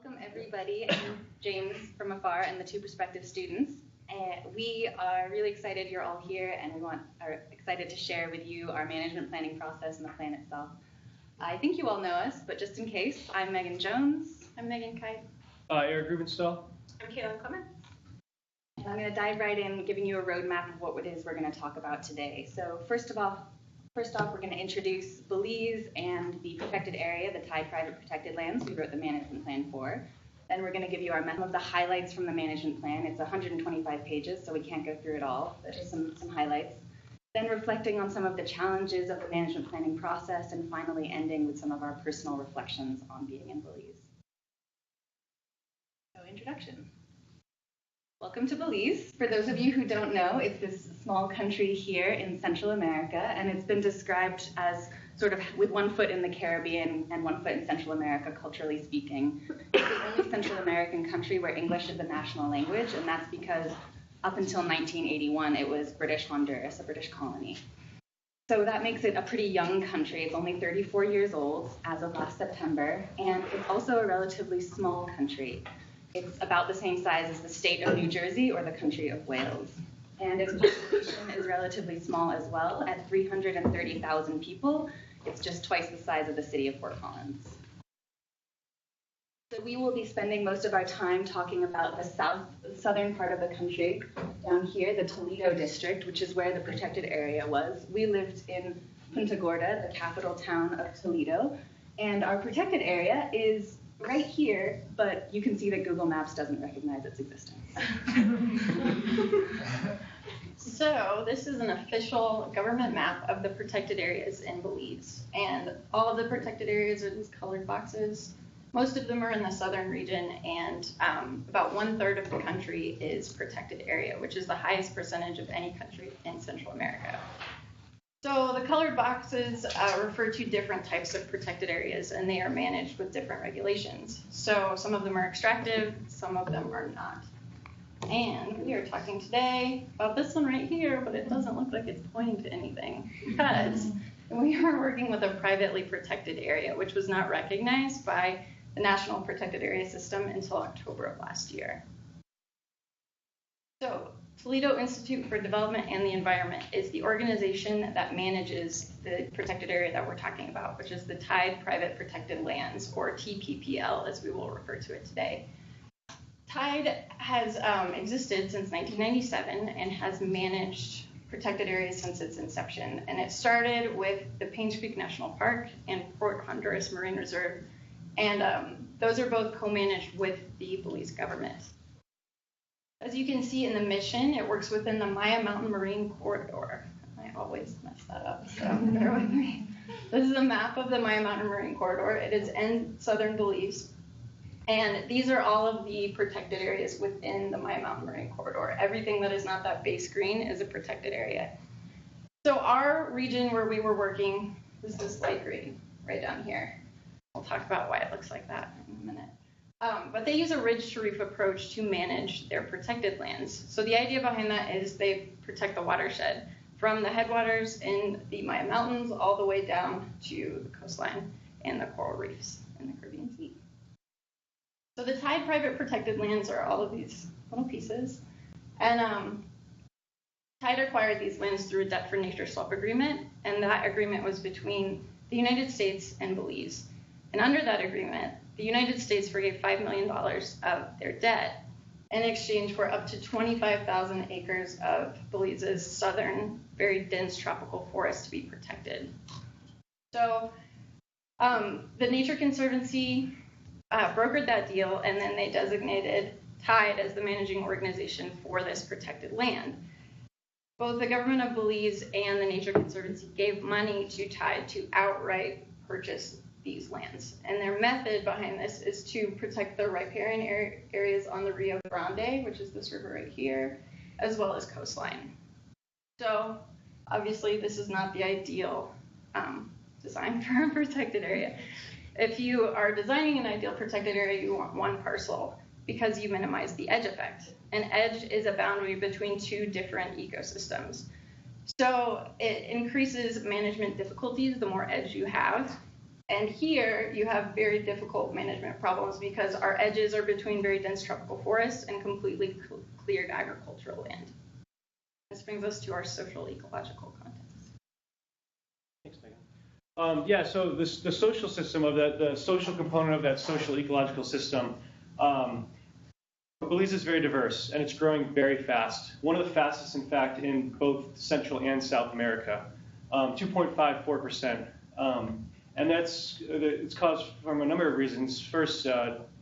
Welcome everybody, and James from afar and the two prospective students. We are really excited you're all here, and are excited to share with you our management planning process and the plan itself. I think you all know us, but just in case, I'm Megan Jones. I'm Megan Kite. Eric Rubenstahl. I'm Kaylin, Clements. And I'm going to dive right in, giving you a roadmap of what it is we're going to talk about today. So first off, we're going to introduce Belize and the protected area, the Thai private protected lands we wrote the management plan for. Then we're going to give you some of the highlights from the management plan. It's 125 pages, so we can't go through it all, but just some highlights. Then reflecting on some of the challenges of the management planning process, and finally ending with some of our personal reflections on being in Belize. So introduction. Welcome to Belize. For those of you who don't know, it's this small country here in Central America, and it's been described as sort of with one foot in the Caribbean and one foot in Central America, culturally speaking. It's the only Central American country where English is the national language, and that's because up until 1981, it was British Honduras, a British colony. So that makes it a pretty young country. It's only 34 years old as of last September, and it's also a relatively small country. It's about the same size as the state of New Jersey or the country of Wales. And its population is relatively small as well, at 330,000 people. It's just twice the size of the city of Fort Collins. So we will be spending most of our time talking about the southern part of the country, down here, the Toledo district, which is where the protected area was. We lived in Punta Gorda, the capital town of Toledo, and our protected area is right here, but you can see that Google Maps doesn't recognize its existence. So this is an official government map of the protected areas in Belize. And all of the protected areas are these colored boxes. Most of them are in the southern region, and about 1/3 of the country is protected area, which is the highest percentage of any country in Central America. So the colored boxes refer to different types of protected areas, and they are managed with different regulations. So some of them are extractive, some of them are not. And we are talking today about this one right here, but it doesn't look like it's pointing to anything because we are working with a privately protected area, which was not recognized by the National Protected Area System until October of last year. So Toledo Institute for Development and the Environment is the organization that manages the protected area that we're talking about, which is the Thai Private Protected Lands, or TPPL, as we will refer to it today. Tide has existed since 1997 and has managed protected areas since its inception. And it started with the Paints Creek National Park and Port Honduras Marine Reserve. And those are both co-managed with the Belize government. As you can see in the mission, it works within the Maya Mountain Marine Corridor. I always mess that up, so bear with me. This is a map of the Maya Mountain Marine Corridor. It is in southern Belize. And these are all of the protected areas within the Maya Mountain Marine Corridor. Everything that is not that base green is a protected area. So our region where we were working is this light green right down here. We'll talk about why it looks like that in a minute. But they use a ridge-to-reef approach to manage their protected lands. So the idea behind that is they protect the watershed from the headwaters in the Maya Mountains all the way down to the coastline and the coral reefs in the Caribbean Sea. So the Thai private protected lands are all of these little pieces. And Tide acquired these lands through a Debt for Nature swap agreement, and that agreement was between the United States and Belize. And under that agreement, the United States forgave $5 million of their debt in exchange for up to 25,000 acres of Belize's southern, very dense tropical forest to be protected. So the Nature Conservancy brokered that deal, and then they designated Tide as the managing organization for this protected land. Both the government of Belize and the Nature Conservancy gave money to Tide to outright purchase these lands. And their method behind this is to protect the riparian areas on the Rio Grande, which is this river right here, as well as coastline. So obviously this is not the ideal design for a protected area. If you are designing an ideal protected area, you want one parcel because you minimize the edge effect. An edge is a boundary between two different ecosystems. So it increases management difficulties the more edge you have. And here you have very difficult management problems because our edges are between very dense tropical forests and completely cleared agricultural land. This brings us to our social ecological context. Thanks, Megan. Yeah, so the social system of that, the social component of that social ecological system, Belize is very diverse and it's growing very fast. One of the fastest, in fact, in both Central and South America, 2.54%. And it's caused from a number of reasons. First,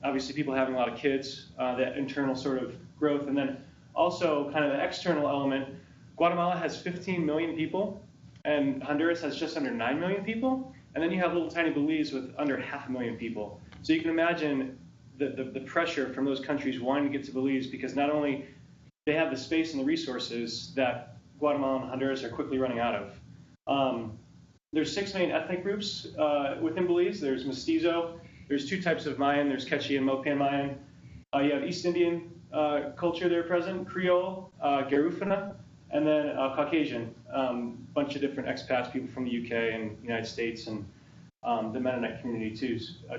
obviously people having a lot of kids, that internal sort of growth, and then also kind of the external element. Guatemala has 15 million people, and Honduras has just under 9 million people, and then you have little tiny Belize with under 500,000 people. So you can imagine the pressure from those countries wanting to get to Belize because not only they have the space and the resources that Guatemala and Honduras are quickly running out of. There's 6 main ethnic groups within Belize. There's Mestizo. There's 2 types of Mayan. There's Quechua and Mopan Mayan. You have East Indian culture there present, Creole, Garifuna, and then Caucasian. Bunch of different expats, people from the UK and United States, and the Mennonite community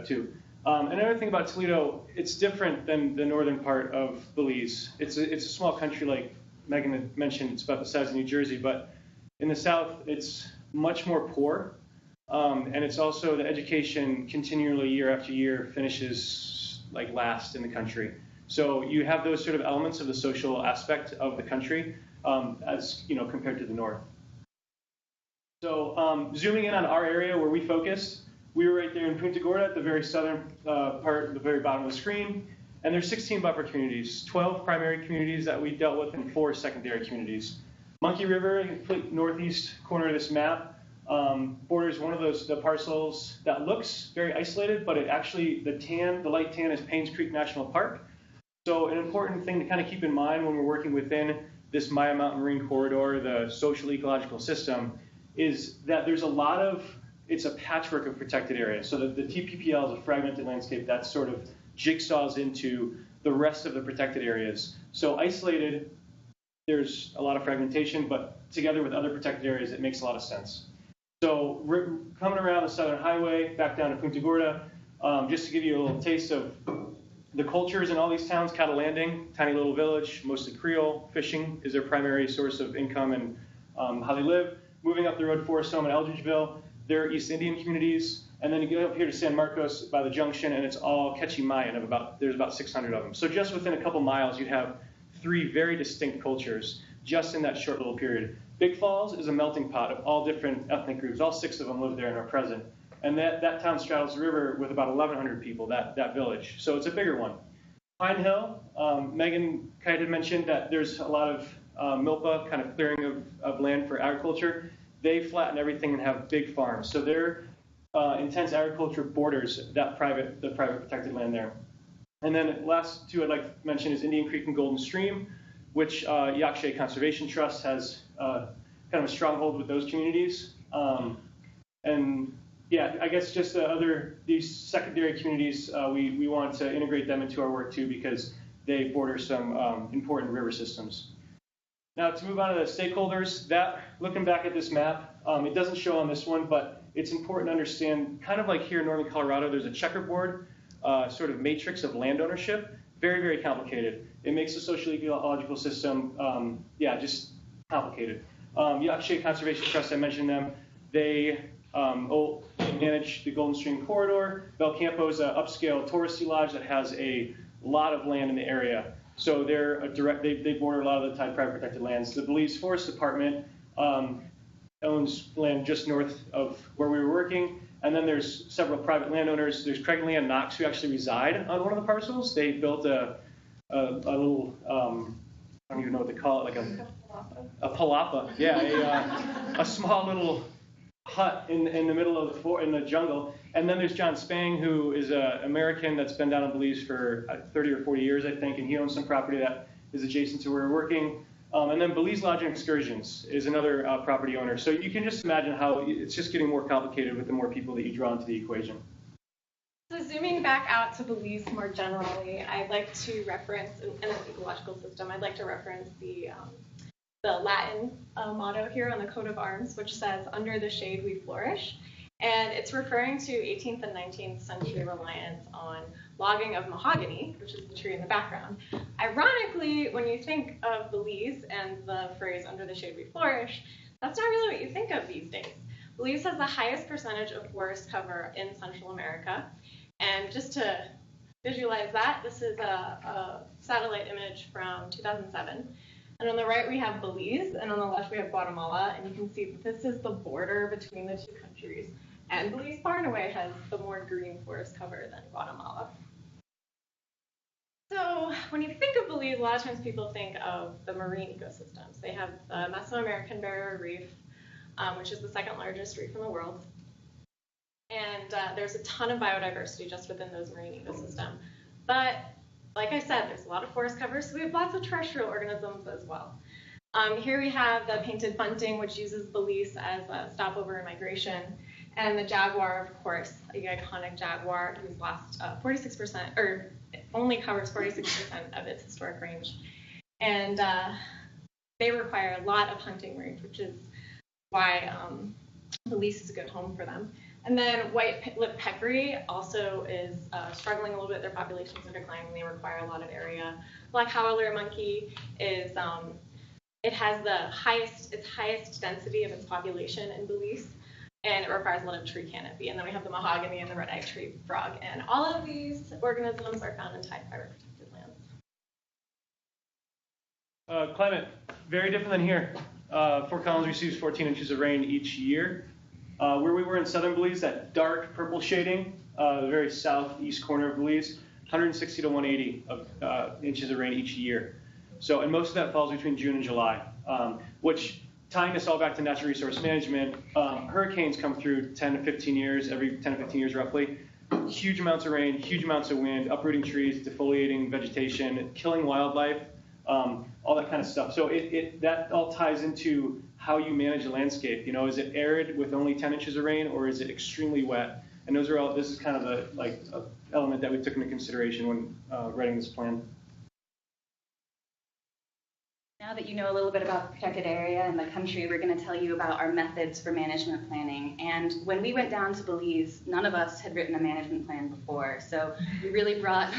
too. Another thing about Toledo, it's different than the northern part of Belize. It's a small country, like Megan had mentioned. It's about the size of New Jersey, but in the south, it's much more poor, and it's also the education continually year after year finishes like last in the country. So you have those sort of elements of the social aspect of the country as compared to the north. So zooming in on our area where we focused, we were right there in Punta Gorda at the very southern part, the very bottom of the screen. And there's 16 buffer communities, 12 primary communities that we dealt with, and 4 secondary communities. Monkey River, the northeast corner of this map, borders one of the parcels that looks very isolated, but it actually, the light tan is Paynes Creek National Park. So an important thing to kind of keep in mind when we're working within this Maya Mountain Marine Corridor, the social ecological system, is that there's a lot of, it's a patchwork of protected areas. So the TPPL is a fragmented landscape that sort of jigsaws into the rest of the protected areas. So isolated, there's a lot of fragmentation, but together with other protected areas, it makes a lot of sense. So coming around the Southern Highway, back down to Punta Gorda, just to give you a little taste of the cultures in all these towns. Cattle Landing, tiny little village, mostly Creole. Fishing is their primary source of income and how they live. Moving up the road, Forest Home and Eldridgeville, they're East Indian communities. And then you go up here to San Marcos by the junction, and it's all Quechua Mayan. There's about 600 of them. So just within a couple miles, you have 3 very distinct cultures just in that short little period. Big Falls is a melting pot of all different ethnic groups. All 6 of them live there and are present. And that town straddles the river with about 1,100 people, that village. So it's a bigger one. Pine Hill, Megan Kite had mentioned that there's a lot of milpa, kind of clearing of land for agriculture. They flatten everything and have big farms. So their intense agriculture borders the private protected land there. And then last 2 I'd like to mention is Indian Creek and Golden Stream, which Yakshay Conservation Trust has kind of a stronghold with those communities. And yeah, I guess just these secondary communities, we want to integrate them into our work too because they border some important river systems. Now to move on to the stakeholders, looking back at this map, it doesn't show on this one, but it's important to understand, kind of like here in northern Colorado, there's a checkerboard sort of matrix of land ownership. Very, very complicated. It makes the social ecological system, just complicated. Yakshay Conservation Trust, I mentioned them. They manage the Golden Stream Corridor. Belcampo is an upscale touristy lodge that has a lot of land in the area. So they border a lot of the tide private protected lands. The Belize Forest Department owns land just north of where we were working. And then there's several private landowners. There's Craig and Leanne Knox who actually reside on one of the parcels. They built a little, I don't even know what they call it, like a palapa. Yeah, a small little hut in the middle of in the jungle. And then there's John Spang, who is an American that's been down in Belize for 30 or 40 years, I think, and he owns some property that is adjacent to where we're working. And then Belize Lodge and Excursions is another property owner. So you can just imagine how it's just getting more complicated with the more people that you draw into the equation. So zooming back out to Belize more generally, I'd like to reference, in an ecological system, I'd like to reference the Latin motto here on the coat of arms, which says, "Under the shade we flourish." And it's referring to 18th and 19th century reliance on logging of mahogany, which is the tree in the background. Ironically, when you think of Belize and the phrase "under the shade we flourish," that's not really what you think of these days. Belize has the highest percentage of forest cover in Central America. And just to visualize that, this is a satellite image from 2007. And on the right, we have Belize, and on the left, we have Guatemala. And you can see that this is the border between the two countries. And Belize far and away has the more green forest cover than Guatemala. So when you think of Belize, a lot of times people think of the marine ecosystems. They have the Mesoamerican barrier reef, which is the second largest reef in the world. And there's a ton of biodiversity just within those marine ecosystems. But like I said, there's a lot of forest cover, so we have lots of terrestrial organisms as well. Here we have the painted bunting, which uses Belize as a stopover in migration. And the jaguar, of course, the iconic jaguar, who's lost 46%, or only covers 46% of its historic range. And they require a lot of hunting range, which is why Belize is a good home for them. And then white-lipped peccary also is struggling a little bit. Their populations are declining. They require a lot of area. Black howler monkey is, it has its highest density of its population in Belize, and it requires a lot of tree canopy. And then we have the mahogany and the red-eyed tree frog. And all of these organisms are found in tide fire protected lands. Climate, very different than here. Fort Collins receives 14 inches of rain each year. Where we were in southern Belize, that dark purple shading, the very southeast corner of Belize, 160 to 180 inches of rain each year. So, and most of that falls between June and July, which, tying this all back to natural resource management, hurricanes come through 10 to 15 years, every 10 to 15 years roughly. Huge amounts of rain, huge amounts of wind, uprooting trees, defoliating vegetation, killing wildlife, all that kind of stuff. So that all ties into how you manage a landscape. You know, is it arid with only 10 inches of rain, or is it extremely wet? And those are all. This is kind of a element that we took into consideration when writing this plan. Now that you know a little bit about the protected area and the country, we're going to tell you about our methods for management planning. And when we went down to Belize, none of us had written a management plan before. So we really brought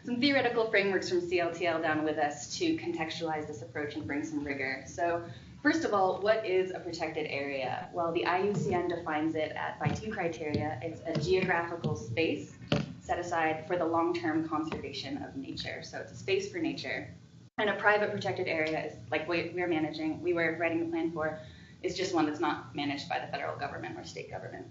some theoretical frameworks from CLTL down with us to contextualize this approach and bring some rigor. So first of all, what is a protected area? Well, the IUCN defines it by two criteria. It's a geographical space set aside for the long-term conservation of nature. So it's a space for nature. And a private protected area is like we were writing the plan for, is just one that's not managed by the federal government or state government.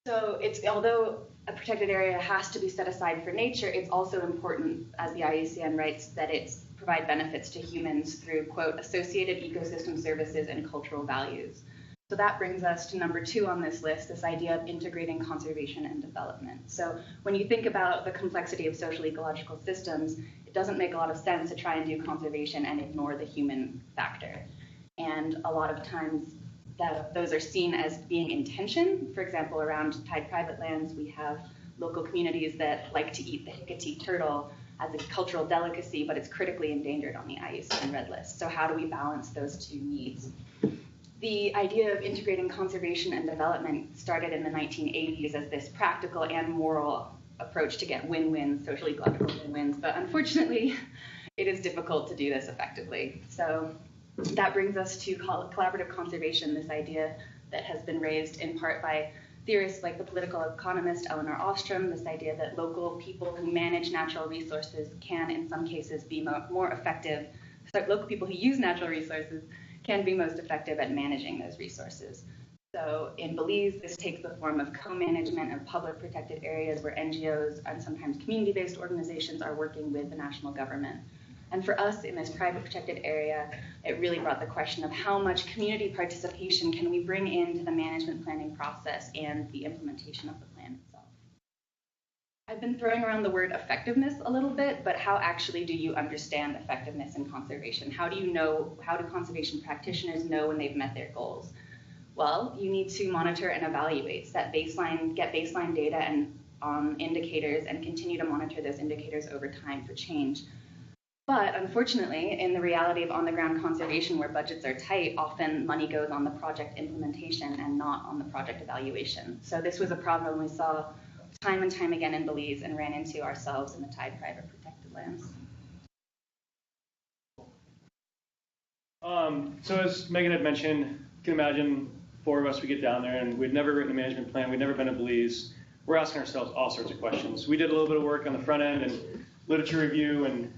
So although a protected area has to be set aside for nature, it's also important, as the IUCN writes, that it provide benefits to humans through, quote, associated ecosystem services and cultural values. So that brings us to number 2 on this list, this idea of integrating conservation and development. So when you think about the complexity of social ecological systems, it doesn't make a lot of sense to try and do conservation and ignore the human factor. And a lot of times those are seen as being in tension. For example, around tide private lands, we have local communities that like to eat the Hickory turtle as a cultural delicacy, but it's critically endangered on the IUCN Red List. So how do we balance those two needs? The idea of integrating conservation and development started in the 1980s as this practical and moral approach to get win-wins, social ecological win-wins, but unfortunately, it is difficult to do this effectively. So that brings us to collaborative conservation, this idea that has been raised in part by theorists like the political economist Elinor Ostrom, this idea that local people who manage natural resources can, in some cases, be more effective. So local people who use natural resources can be most effective at managing those resources. So in Belize, this takes the form of co-management of public protected areas where NGOs and sometimes community-based organizations are working with the national government. And for us in this private protected area, it really brought the question of how much community participation can we bring into the management planning process and the implementation of the plan itself. I've been throwing around the word effectiveness a little bit, but how actually do you understand effectiveness in conservation? How do conservation practitioners know when they've met their goals? Well, you need to monitor and evaluate, get baseline data and indicators, and continue to monitor those indicators over time for change. But unfortunately, in the reality of on-the-ground conservation where budgets are tight, often money goes on the project implementation and not on the project evaluation. So this was a problem we saw time and time again in Belize and ran into ourselves in the Tide private protected lands. So as Megan had mentioned, you can imagine 4 of us, we get down there and we'd never written a management plan, we'd never been to Belize. We're asking ourselves all sorts of questions. We did a little bit of work on the front end and literature review and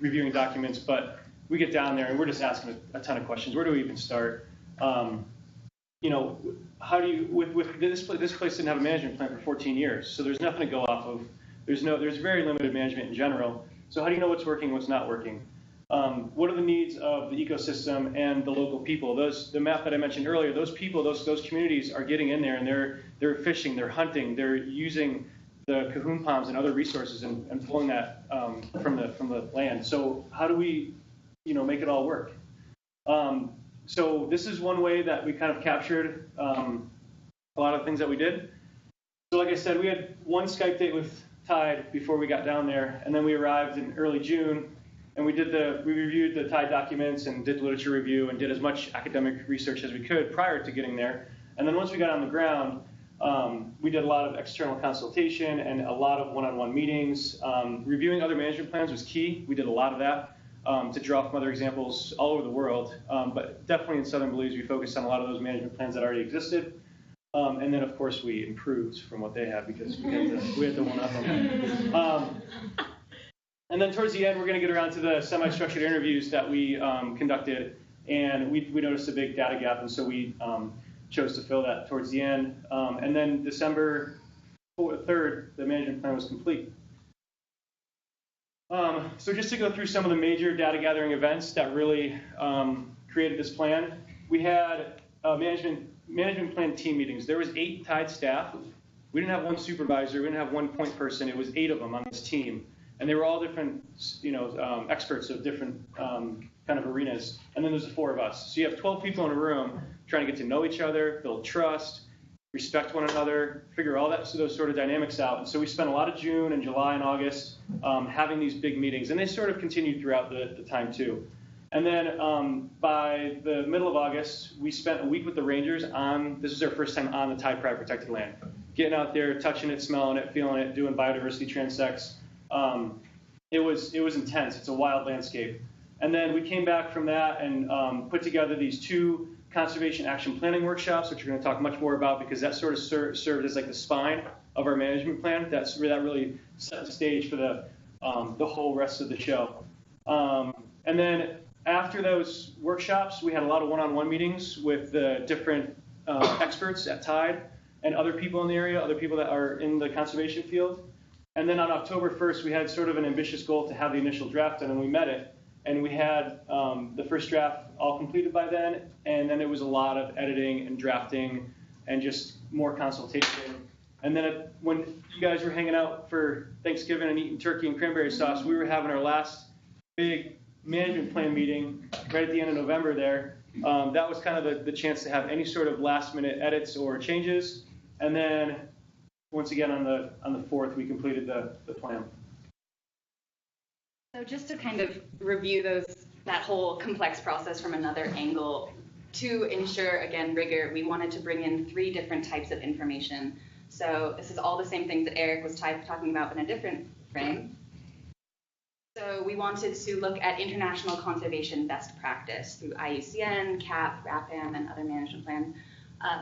reviewing documents, but we get down there and we're just asking a ton of questions. Where do we even start? How do you, with this place didn't have a management plan for 14 years, so there's nothing to go off of. There's very limited management in general. So how do you know what's working, what's not working? What are the needs of the ecosystem and the local people? The map that I mentioned earlier, those people, those communities are getting in there and they're fishing, they're hunting, they're using the cahoon palms and other resources and pulling that from the land. So how do we, make it all work? So this is one way that we kind of captured a lot of things that we did. So like I said, we had one Skype date with Tide before we got down there, and then we arrived in early June, and we reviewed the Tide documents and did literature review and did as much academic research as we could prior to getting there. And then once we got on the ground, we did a lot of external consultation and a lot of one-on-one meetings. Reviewing other management plans was key. We did a lot of that to draw from other examples all over the world. But definitely in Southern Belize, we focused on a lot of those management plans that already existed. And then, of course, we improved from what they had because we had to one-up them. And then towards the end, we're going to get around to the semi-structured interviews that we conducted. And we noticed a big data gap, and so we chose to fill that towards the end. And then December 3rd, the management plan was complete. So just to go through some of the major data gathering events that really created this plan, we had management plan team meetings. There was 8 Tide staff. We didn't have one supervisor. We didn't have one point person. It was 8 of them on this team. And they were all different, experts of different kind of arenas. And then there's the 4 of us. So you have 12 people in a room trying to get to know each other, build trust, respect one another, figure all those sort of dynamics out. And so we spent a lot of June and July and August having these big meetings. And they sort of continued throughout the time, too. And then by the middle of August, we spent a week with the rangers this was our first time on the Tide Private Protected Land. Getting out there, touching it, smelling it, feeling it, doing biodiversity transects. It was intense. It's a wild landscape. And then we came back from that and put together these 2 conservation action planning workshops, which we're going to talk much more about because that sort of served as like the spine of our management plan. That really set the stage for the whole rest of the show. And then after those workshops, we had a lot of one-on-one meetings with the different experts at Tide and other people in the area, other people that are in the conservation field. And then on October 1st, we had sort of an ambitious goal to have the initial draft done, and we met it. And we had the first draft all completed by then, and then it was a lot of editing and drafting and just more consultation. And then when you guys were hanging out for Thanksgiving and eating turkey and cranberry sauce, we were having our last big management plan meeting right at the end of November there. That was kind of the chance to have any sort of last-minute edits or changes. And then once again on the 4th, we completed the plan. So just to kind of review that whole complex process from another angle, to ensure, again, rigor, we wanted to bring in 3 different types of information. So this is all the same things that Eric was talking about in a different frame. So we wanted to look at international conservation best practice through IUCN, CAP, RAPAM, and other management plans.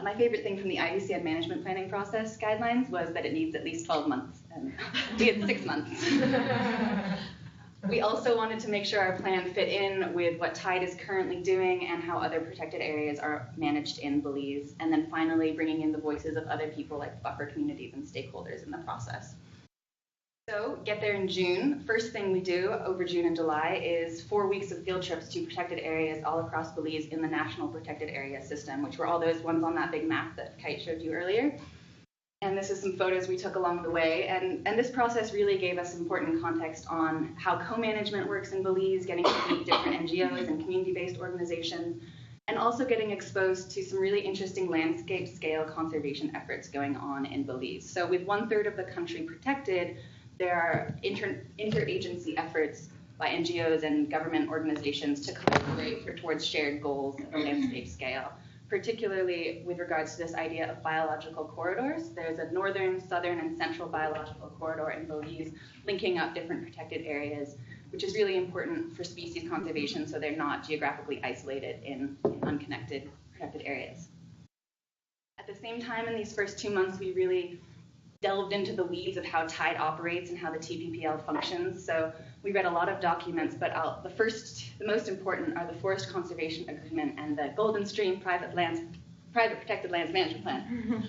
My favorite thing from the IUCN management planning process guidelines was that it needs at least 12 months, and we had 6 months. We also wanted to make sure our plan fit in with what Tide is currently doing and how other protected areas are managed in Belize, and then finally bringing in the voices of other people like buffer communities and stakeholders in the process. So get there in June. First thing we do over June and July is 4 weeks of field trips to protected areas all across Belize in the National Protected Area System, which were all those ones on that big map that Kite showed you earlier. And this is some photos we took along the way. And this process really gave us important context on how co-management works in Belize, getting to meet different NGOs and community-based organizations, and also getting exposed to some really interesting landscape scale conservation efforts going on in Belize. So with 1/3 of the country protected, there are interagency efforts by NGOs and government organizations to collaborate towards shared goals at the landscape scale, particularly with regards to this idea of biological corridors. There's a northern, southern, and central biological corridor in Belize linking up different protected areas, which is really important for species conservation so they're not geographically isolated in unconnected protected areas. At the same time, in these first 2 months, we really delved into the weeds of how Tide operates and how the TPPL functions. So we read a lot of documents, but the most important are the Forest Conservation Agreement and the Golden Stream Private Protected Lands Management Plan.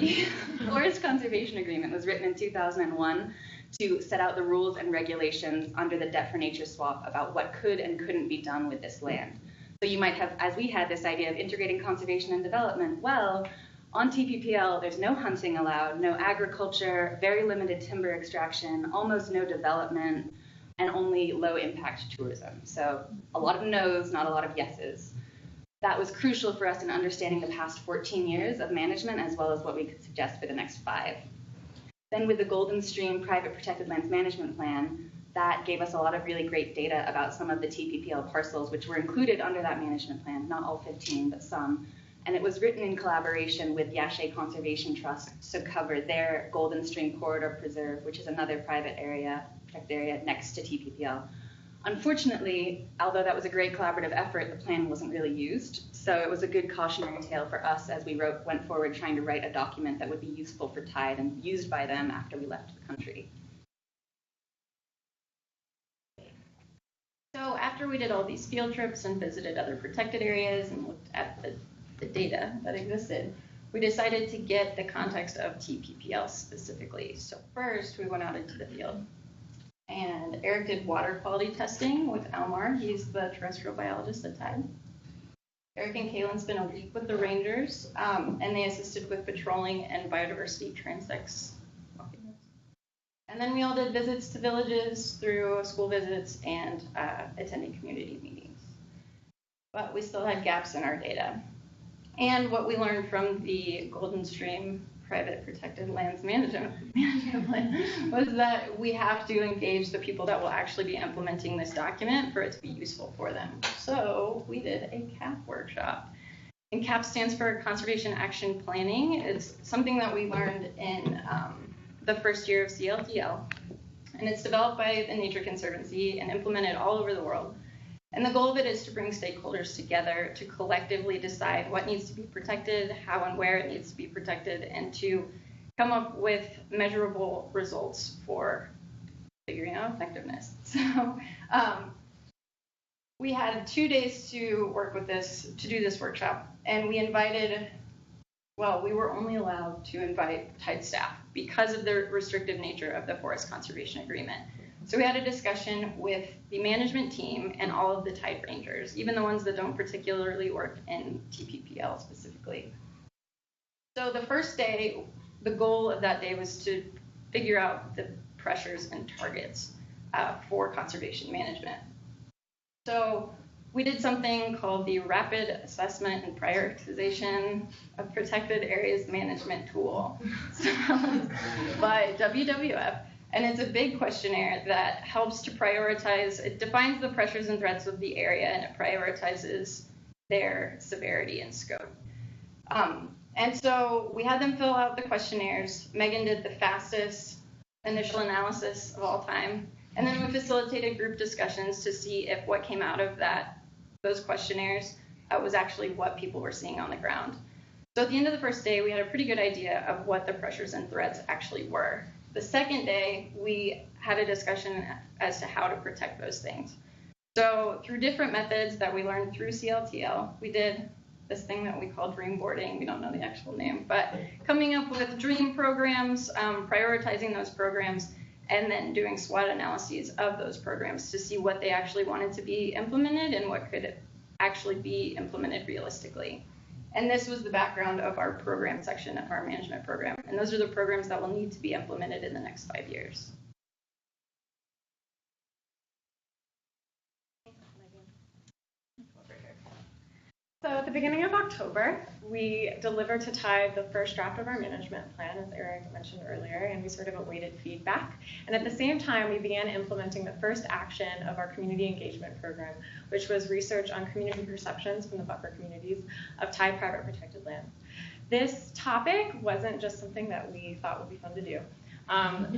The Forest Conservation Agreement was written in 2001 to set out the rules and regulations under the Debt for Nature swap about what could and couldn't be done with this land. So you might have, as we had, this idea of integrating conservation and development. Well, on TPPL, there's no hunting allowed, no agriculture, very limited timber extraction, almost no development, and only low-impact tourism. So a lot of no's, not a lot of yeses. That was crucial for us in understanding the past 14 years of management, as well as what we could suggest for the next 5. Then with the Golden Stream Private Protected Lands Management Plan, that gave us a lot of really great data about some of the TPPL parcels, which were included under that management plan, not all 15, but some. And it was written in collaboration with Yashe Conservation Trust to cover their Golden Stream Corridor Preserve, which is another private area, protected area next to TPPL. Unfortunately, although that was a great collaborative effort, the plan wasn't really used. So it was a good cautionary tale for us as we went forward trying to write a document that would be useful for Tide and used by them after we left the country. So after we did all these field trips and visited other protected areas and looked at the data that existed, we decided to get the context of TPPL specifically. So first, we went out into the field. And Eric did water quality testing with Elmar. He's the terrestrial biologist at Tide. Eric and Kaylin spent a week with the rangers, and they assisted with patrolling and biodiversity transects. And then we all did visits to villages through school visits and attending community meetings. But we still had gaps in our data. And what we learned from the Golden Stream Private Protected Lands Management Plan was that we have to engage the people that will actually be implementing this document for it to be useful for them. So we did a CAP workshop. And CAP stands for Conservation Action Planning. It's something that we learned in the first year of CLTL. And it's developed by the Nature Conservancy and implemented all over the world. And the goal of it is to bring stakeholders together to collectively decide what needs to be protected, how and where it needs to be protected, and to come up with measurable results for figuring out effectiveness. So we had 2 days to work with this, to do this workshop, and we invited, well, we were only allowed to invite Tide staff because of the restrictive nature of the Forest Conservation Agreement. So we had a discussion with the management team and all of the Tide rangers, even the ones that don't particularly work in TPPL specifically. So the first day, the goal of that day was to figure out the pressures and targets for conservation management. So we did something called the Rapid Assessment and Prioritization of Protected Areas Management Tool by WWF. And it's a big questionnaire that helps to prioritize, it defines the pressures and threats of the area, and it prioritizes their severity and scope. And so we had them fill out the questionnaires. Megan did the fastest initial analysis of all time. And then we facilitated group discussions to see if what came out of those questionnaires was actually what people were seeing on the ground. So at the end of the first day, we had a pretty good idea of what the pressures and threats actually were. The second day, we had a discussion as to how to protect those things. So through different methods that we learned through CLTL, we did this thing that we call dream boarding. We don't know the actual name, but coming up with dream programs, prioritizing those programs, and then doing SWOT analyses of those programs to see what they actually wanted to be implemented and what could actually be implemented realistically. And this was the background of our program section of our management program. And those are the programs that will need to be implemented in the next 5 years. So at the beginning of October, we delivered to Tide the first draft of our management plan, as Eric mentioned earlier, and we sort of awaited feedback. And at the same time, we began implementing the first action of our community engagement program, which was research on community perceptions from the buffer communities of Tide private protected lands. This topic wasn't just something that we thought would be fun to do.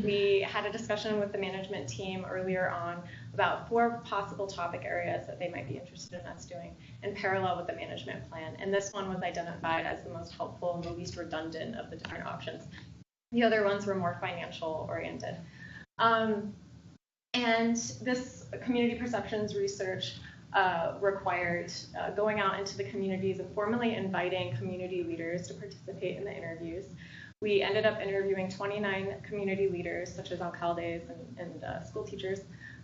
We had a discussion with the management team earlier on about 4 possible topic areas that they might be interested in us doing in parallel with the management plan. And this one was identified as the most helpful and the least redundant of the different options. The other ones were more financial oriented. And this community perceptions research required going out into the communities and formally inviting community leaders to participate in the interviews. We ended up interviewing 29 community leaders, such as alcaldes and school teachers,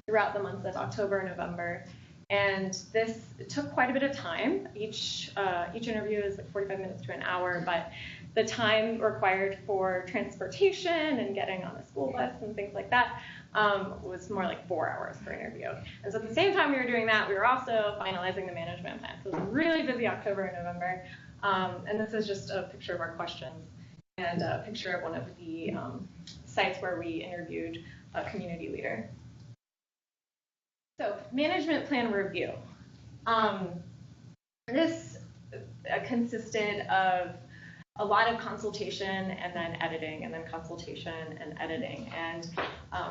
throughout the months of October and November. And this took quite a bit of time. Each interview is like 45 minutes to an hour, but the time required for transportation and getting on a school bus and things like that was more like 4 hours per interview. And so at the same time we were doing that, we were also finalizing the management plan. So it was a really busy October and November. And this is just a picture of our questions and a picture of one of the sites where we interviewed a community leader. So, management plan review. This consisted of a lot of consultation and then editing, and then consultation and editing. And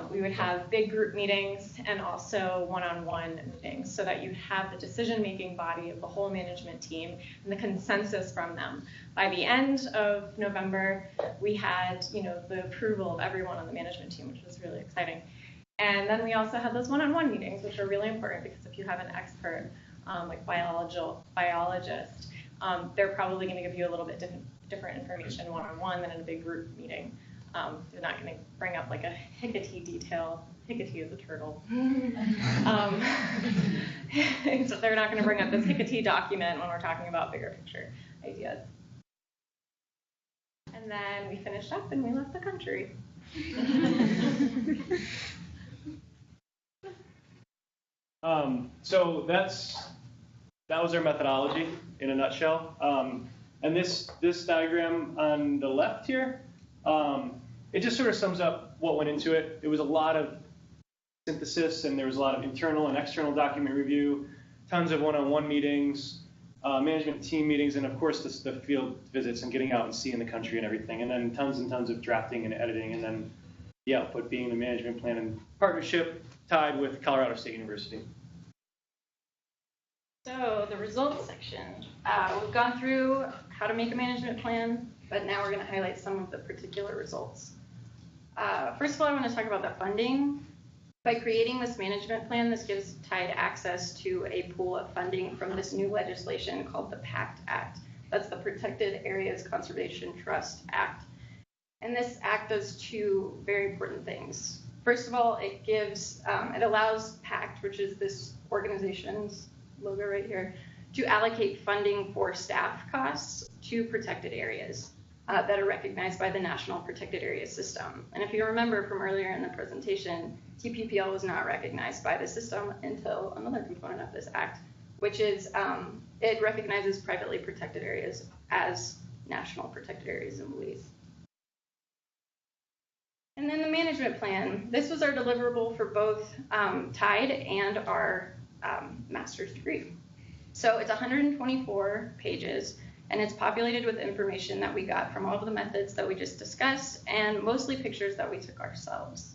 we would have big group meetings and also one-on-one meetings so that you have the decision-making body of the whole management team and the consensus from them. By the end of November, we had, the approval of everyone on the management team, which was really exciting. And then we also had those one-on-one meetings, which are really important because if you have an expert, like biologist, they're probably going to give you a little bit different information one-on-one than in a big group meeting. They're not going to bring up like a Hecate detail. Hecate is a turtle. So they're not going to bring up this Hecate document when we're talking about bigger picture ideas. And then we finished up and we left the country. So that was our methodology in a nutshell. And this diagram on the left here, it just sort of sums up what went into it. It was a lot of synthesis, and there was a lot of internal and external document review, tons of one-on-one meetings, management team meetings, and of course the field visits and getting out and seeing the country and everything, and then tons and tons of drafting and editing, and then the output being the management plan and partnership tied with Colorado State University. So the results section, we've gone through how to make a management plan, but now we're going to highlight some of the particular results. First of all, I want to talk about the funding. By creating this management plan, this gives Tide access to a pool of funding from this new legislation called the PACT Act. That's the Protected Areas Conservation Trust Act. And this act does 2 very important things. First of all, it allows PACT, which is this organization's logo right here, to allocate funding for staff costs to protected areas that are recognized by the National Protected Areas System. And if you remember from earlier in the presentation, TPPL was not recognized by the system until another component of this act, which is it recognizes privately protected areas as national protected areas in Belize. And then the management plan. This was our deliverable for both Tide and our master's degree. So it's 124 pages, and it's populated with information that we got from all of the methods that we just discussed, and mostly pictures that we took ourselves.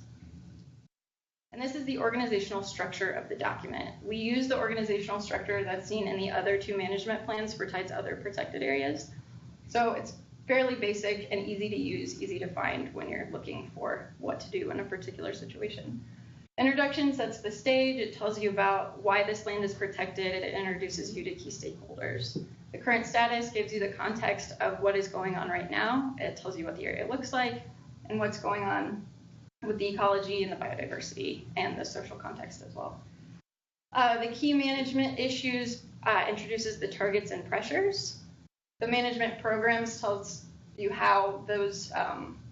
And this is the organizational structure of the document. We use the organizational structure that's seen in the other 2 management plans for Tide's other protected areas. So it's fairly basic and easy to use, easy to find when you're looking for what to do in a particular situation. Introduction sets the stage. It tells you about why this land is protected. It introduces you to key stakeholders. The current status gives you the context of what is going on right now. It tells you what the area looks like and what's going on with the ecology and the biodiversity and the social context as well. The key management issues introduces the targets and pressures. The management programs tells you how those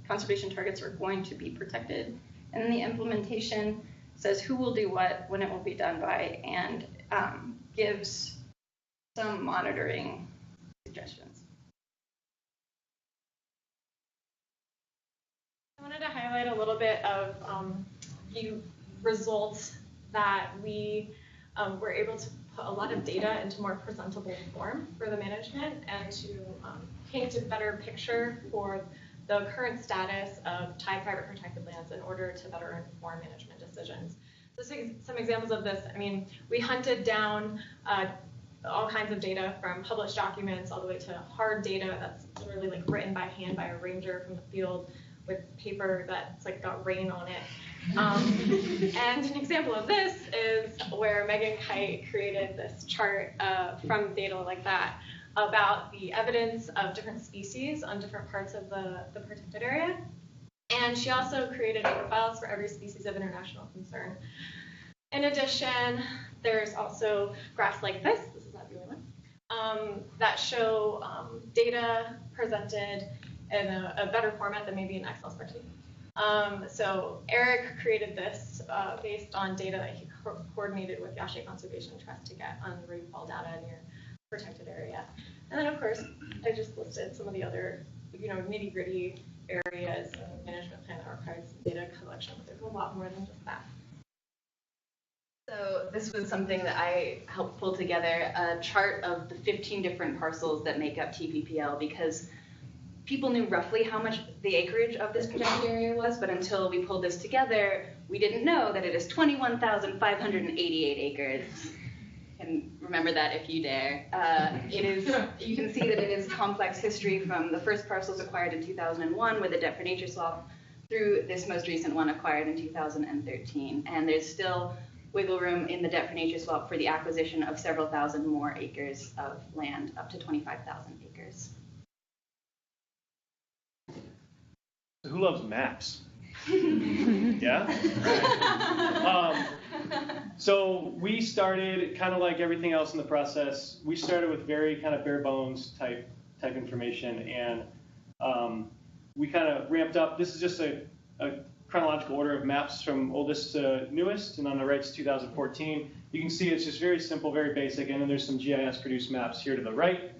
conservation targets are going to be protected. And then the implementation says who will do what, when it will be done by, and gives some monitoring suggestions. I wanted to highlight a little bit of the results that we were able to put a lot of data into more presentable form for the management and to paint a better picture for the current status of Thai private protected lands in order to better inform management decisions. So some examples of this, I mean, we hunted down all kinds of data from published documents all the way to hard data that's literally like written by hand by a ranger from the field with paper that's like got rain on it. And an example of this is where Megan Kite created this chart from data like that about the evidence of different species on different parts of the protected area. And she also created profiles for every species of international concern. In addition, there's also graphs like this is not the only one, that show data presented in a better format than maybe an Excel spreadsheet. So Eric created this based on data that he coordinated with Yashe Conservation Trust to get on rainfall data near protected area. And then of course, I just listed some of the other, nitty-gritty areas, management plan archives, data collection. There's a lot more than just that. So this was something that I helped pull together, a chart of the 15 different parcels that make up TPPL, because people knew roughly how much the acreage of this protected area was, but until we pulled this together, we didn't know that it is 21,588 acres. And remember that if you dare. You can see that it is complex history from the first parcels acquired in 2001 with a debt for nature swap through this most recent one acquired in 2013. And there's still wiggle room in the debt for nature swap for the acquisition of several thousand more acres of land, up to 25,000 acres. Who loves maps? Yeah? Right. So we started kind of like everything else in the process. We started with very kind of bare bones type information, and we kind of ramped up. This is just a chronological order of maps from oldest to newest, and on the right's 2014. You can see it's just very simple, very basic, and then there's some GIS produced maps here to the right.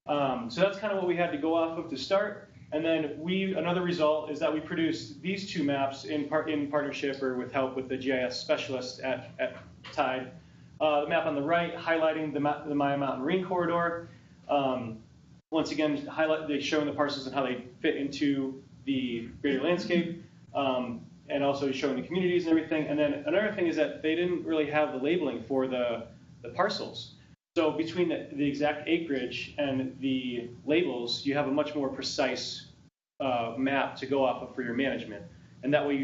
So that's kind of what we had to go off of to start. And then another result is that we produced these two maps in partnership or with help with the GIS specialist at Tide. The map on the right highlighting the Maya Mountain Marine Corridor. Once again, they're showing the parcels and how they fit into the greater landscape, and also showing the communities and everything. And then another thing is that they didn't really have the labeling for the parcels. So between the exact acreage and the labels, you have a much more precise map to go off of for your management. And that way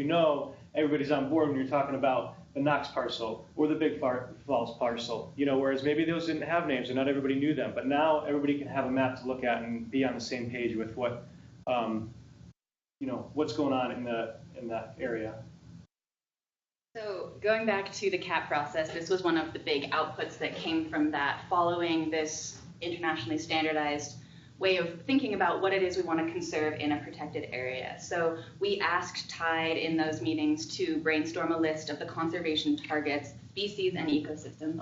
everybody's on board when you're talking about the Knox parcel or the Big Falls parcel, whereas maybe those didn't have names and not everybody knew them. But now everybody can have a map to look at and be on the same page with what's going on in that area. So going back to the CAP process, this was one of the big outputs that came from that, following this internationally standardized way of thinking about what it is we want to conserve in a protected area. So we asked Tide in those meetings to brainstorm a list of the conservation targets, species, and ecosystems.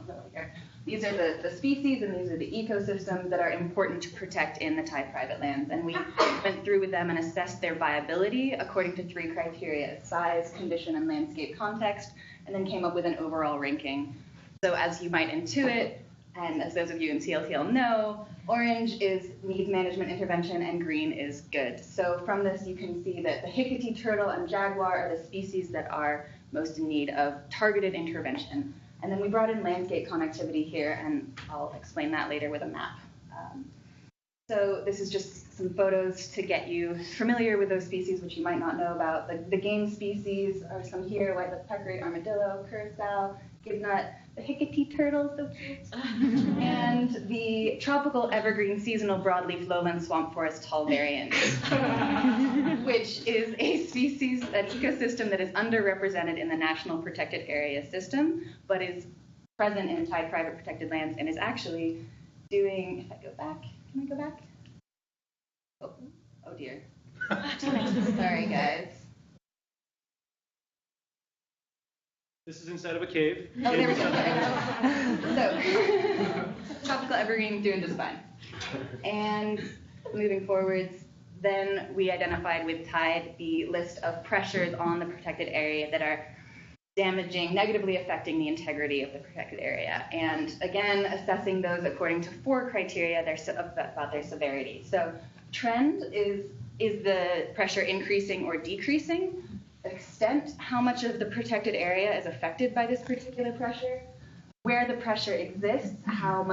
These are the species and these are the ecosystems that are important to protect in the Thai private lands. And we went through with them and assessed their viability according to 3 criteria: size, condition, and landscape context, and then came up with an overall ranking. So as you might intuit, and as those of you in CLTL know, orange needs management intervention and green is good. So from this you can see that the Hickory turtle and jaguar are the species that are most in need of targeted intervention. And then we brought in landscape connectivity here, and I'll explain that later with a map. So this is just some photos to get you familiar with those species which you might not know about. The game species are some here: white-lipped peccary, armadillo, curassow, gibnut, the Hickory turtle, so cute, and the tropical evergreen seasonal broadleaf lowland swamp forest tall variant, which is a species, an ecosystem that is underrepresented in the National Protected Area System, but is present in Thai private protected lands and is actually doing, if I go back, can I go back? Oh dear. Sorry, guys. This is inside of a cave. Oh, there we go. So, tropical evergreen doing just fine. And moving forwards, then we identified with tide the list of pressures on the protected area that are damaging, negatively affecting the integrity of the protected area. And again, assessing those according to 4 criteria about their severity. So trend is the pressure increasing or decreasing? Extent, how much of the protected area is affected by this particular pressure? Where the pressure exists, how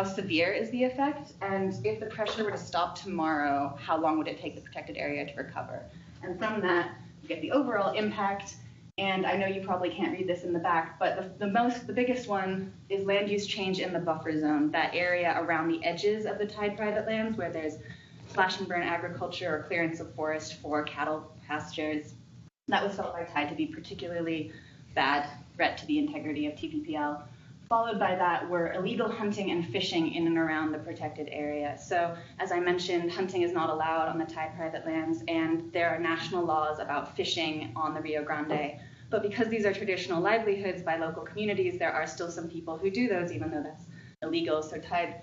severe is the effect? And if the pressure were to stop tomorrow, how long would it take the protected area to recover? And from that, you get the overall impact. And I know you probably can't read this in the back, but the biggest one is land use change in the buffer zone, that area around the edges of the tide private lands where there's slash and burn agriculture or clearance of forest for cattle pastures. That was felt by tide to be particularly bad threat to the integrity of TPPL. Followed by that were illegal hunting and fishing in and around the protected area. So as I mentioned, hunting is not allowed on the tide private lands, and there are national laws about fishing on the Rio Grande. But because these are traditional livelihoods by local communities, there are still some people who do those, even though that's illegal. So tide's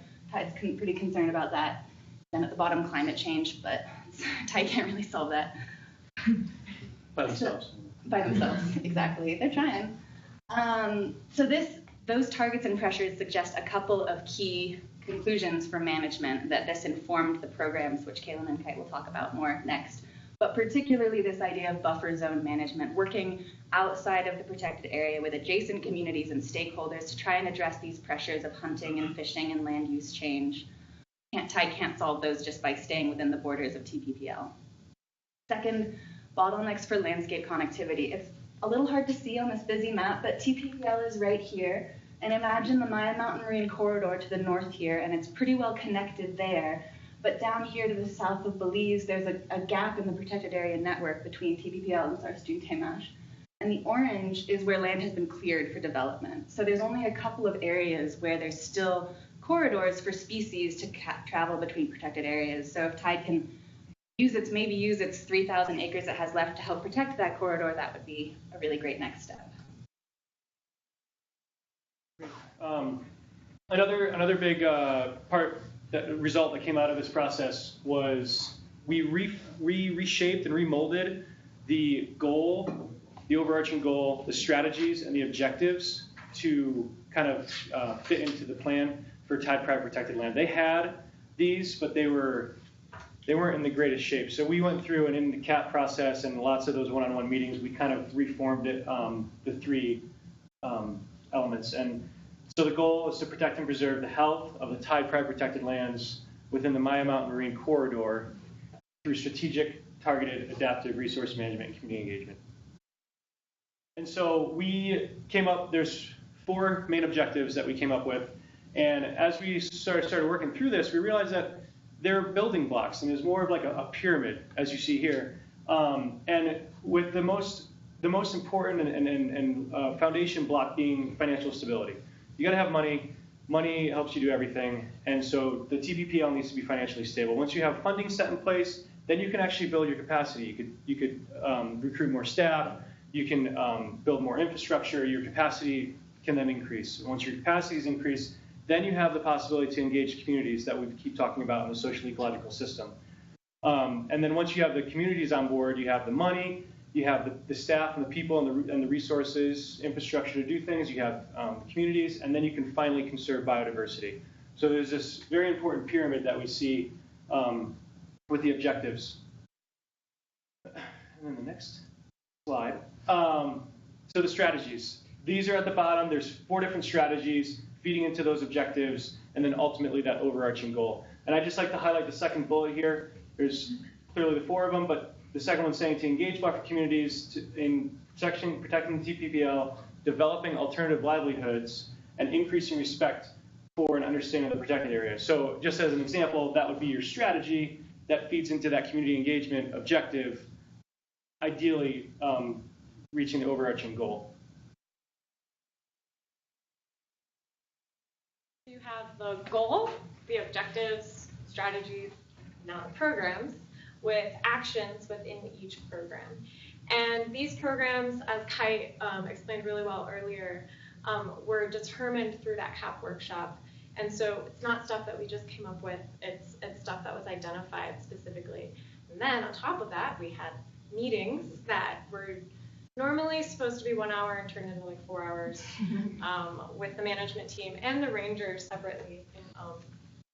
pretty concerned about that. Then at the bottom, climate change, but tide can't really solve that. By themselves. By themselves, exactly. They're trying. So those targets and pressures suggest a couple of key conclusions for management that this informed the programs, which Kaylin and Kite will talk about more next. But particularly this idea of buffer zone management, working outside of the protected area with adjacent communities and stakeholders to try and address these pressures of hunting and fishing and land use change. Tide can't solve those just by staying within the borders of TPPL. Second, bottlenecks for landscape connectivity. It's a little hard to see on this busy map, but TPPL is right here. And imagine the Maya Mountain Marine Corridor to the north here, and it's pretty well connected there. But down here to the south of Belize, there's a gap in the protected area network between TPPL and Sarstún-Temash. And the orange is where land has been cleared for development. So there's only a couple of areas where there's still corridors for species to travel between protected areas. So if Tide can use its 3,000 acres it has left to help protect that corridor, that would be a really great next step. Another big result that came out of this process was we reshaped and remolded the goal, the overarching goal, the strategies, and the objectives to kind of fit into the plan for tide private protected land. They had these, but they weren't in the greatest shape. So we went through and in the CAP process and lots of those one-on-one meetings, we kind of reformed it, the 3 elements. And so the goal is to protect and preserve the health of the tide private protected lands within the Maya Mountain Marine Corridor through strategic, targeted, adaptive resource management and community engagement. And so we came up, there's 4 main objectives that we came up with. And as we started working through this, we realized that they're building blocks, and there's more of like a pyramid, as you see here. And with the most important and foundation block being financial stability. You got to have money. Money helps you do everything, and so the TPPL needs to be financially stable. Once you have funding set in place, then you can actually build your capacity. You could recruit more staff. You can build more infrastructure. Your capacity can then increase. Once your capacity is increased, then you have the possibility to engage communities that we keep talking about in the social ecological system. And then once you have the communities on board, you have the money, you have the staff and the people and the resources, infrastructure to do things, you have communities, and then you can finally conserve biodiversity. So there's this very important pyramid that we see with the objectives. And then the next slide. So the strategies. These are at the bottom. There's 4 different strategies feeding into those objectives, and then ultimately that overarching goal. And I'd just like to highlight the second bullet here. There's clearly the 4 of them, but the second one's saying to engage buffer communities in protecting the TPPL, developing alternative livelihoods, and increasing respect for and understanding of the protected area. So just as an example, that would be your strategy that feeds into that community engagement objective, ideally reaching the overarching goal. You have the goal, the objectives, strategies, now the programs, with actions within each program. And these programs, as Kite explained really well earlier, were determined through that CAP workshop. And so it's not stuff that we just came up with, it's stuff that was identified specifically. And then on top of that, we had meetings that were normally supposed to be 1 hour and turned into like 4 hours with the management team and the rangers separately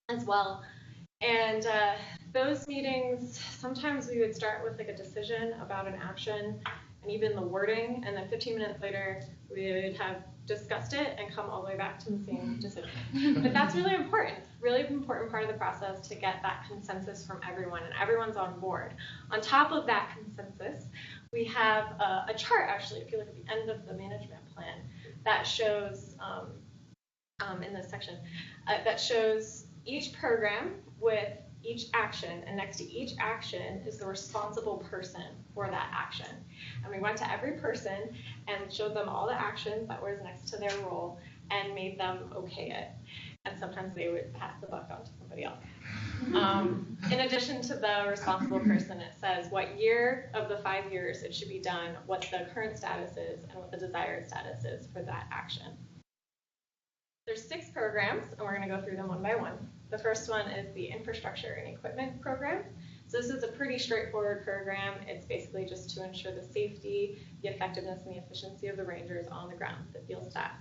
as well. And those meetings, sometimes we would start with like a decision about an action and even the wording, and then 15 minutes later, we would have discussed it and come all the way back to the same decision. But that's really important part of the process to get that consensus from everyone, and everyone's on board. On top of that consensus, we have a chart, actually, if you look at the end of the management plan, that shows, in this section, that shows each program with each action, and next to each action is the responsible person for that action. And we went to every person and showed them all the actions that was next to their role and made them okay it. And sometimes they would pass the buck on to somebody else. In addition to the responsible person, it says what year of the 5 years it should be done, what the current status is, and what the desired status is for that action. There's 6 programs, and we're going to go through them one by one. The first one is the Infrastructure and Equipment Program. So this is a pretty straightforward program. It's basically just to ensure the safety, the effectiveness, and the efficiency of the rangers on the ground, the field staff.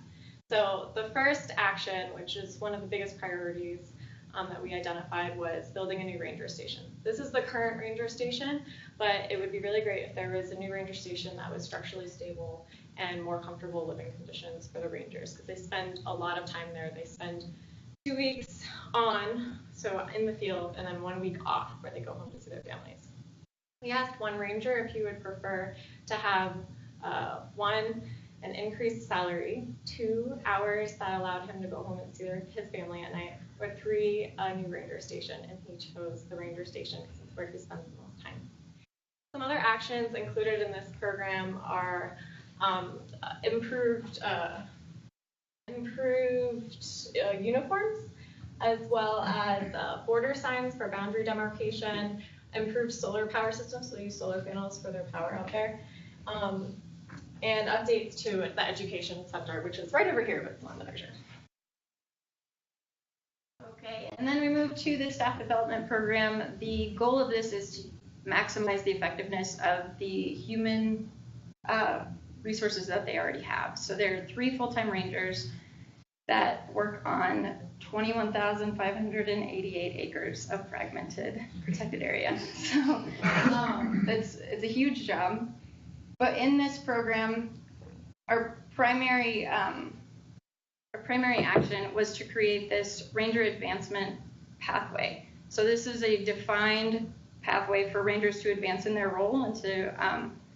So the first action, which is one of the biggest priorities that we identified, was building a new ranger station. This is the current ranger station, but it would be really great if there was a new ranger station that was structurally stable and more comfortable living conditions for the rangers, because they spend a lot of time there. They spend 2 weeks on, so in the field, and then 1 week off where they go home to see their families. We asked one ranger if he would prefer to have 1, an increased salary, 2 hours that allowed him to go home and see his family at night, or 3, a new ranger station, and he chose the ranger station because it's where he spends the most time. Some other actions included in this program are improved uniforms, as well as border signs for boundary demarcation, improved solar power systems, so they use solar panels for their power out there, and updates to the education sector, which is right over here, but it's not in the picture. Okay, and then we move to the staff development program. The goal of this is to maximize the effectiveness of the human resources that they already have. So there are 3 full-time rangers that work on 21,588 acres of fragmented protected area. So it's a huge job. But in this program, our primary action was to create this ranger advancement pathway. So this is a defined pathway for rangers to advance in their role and to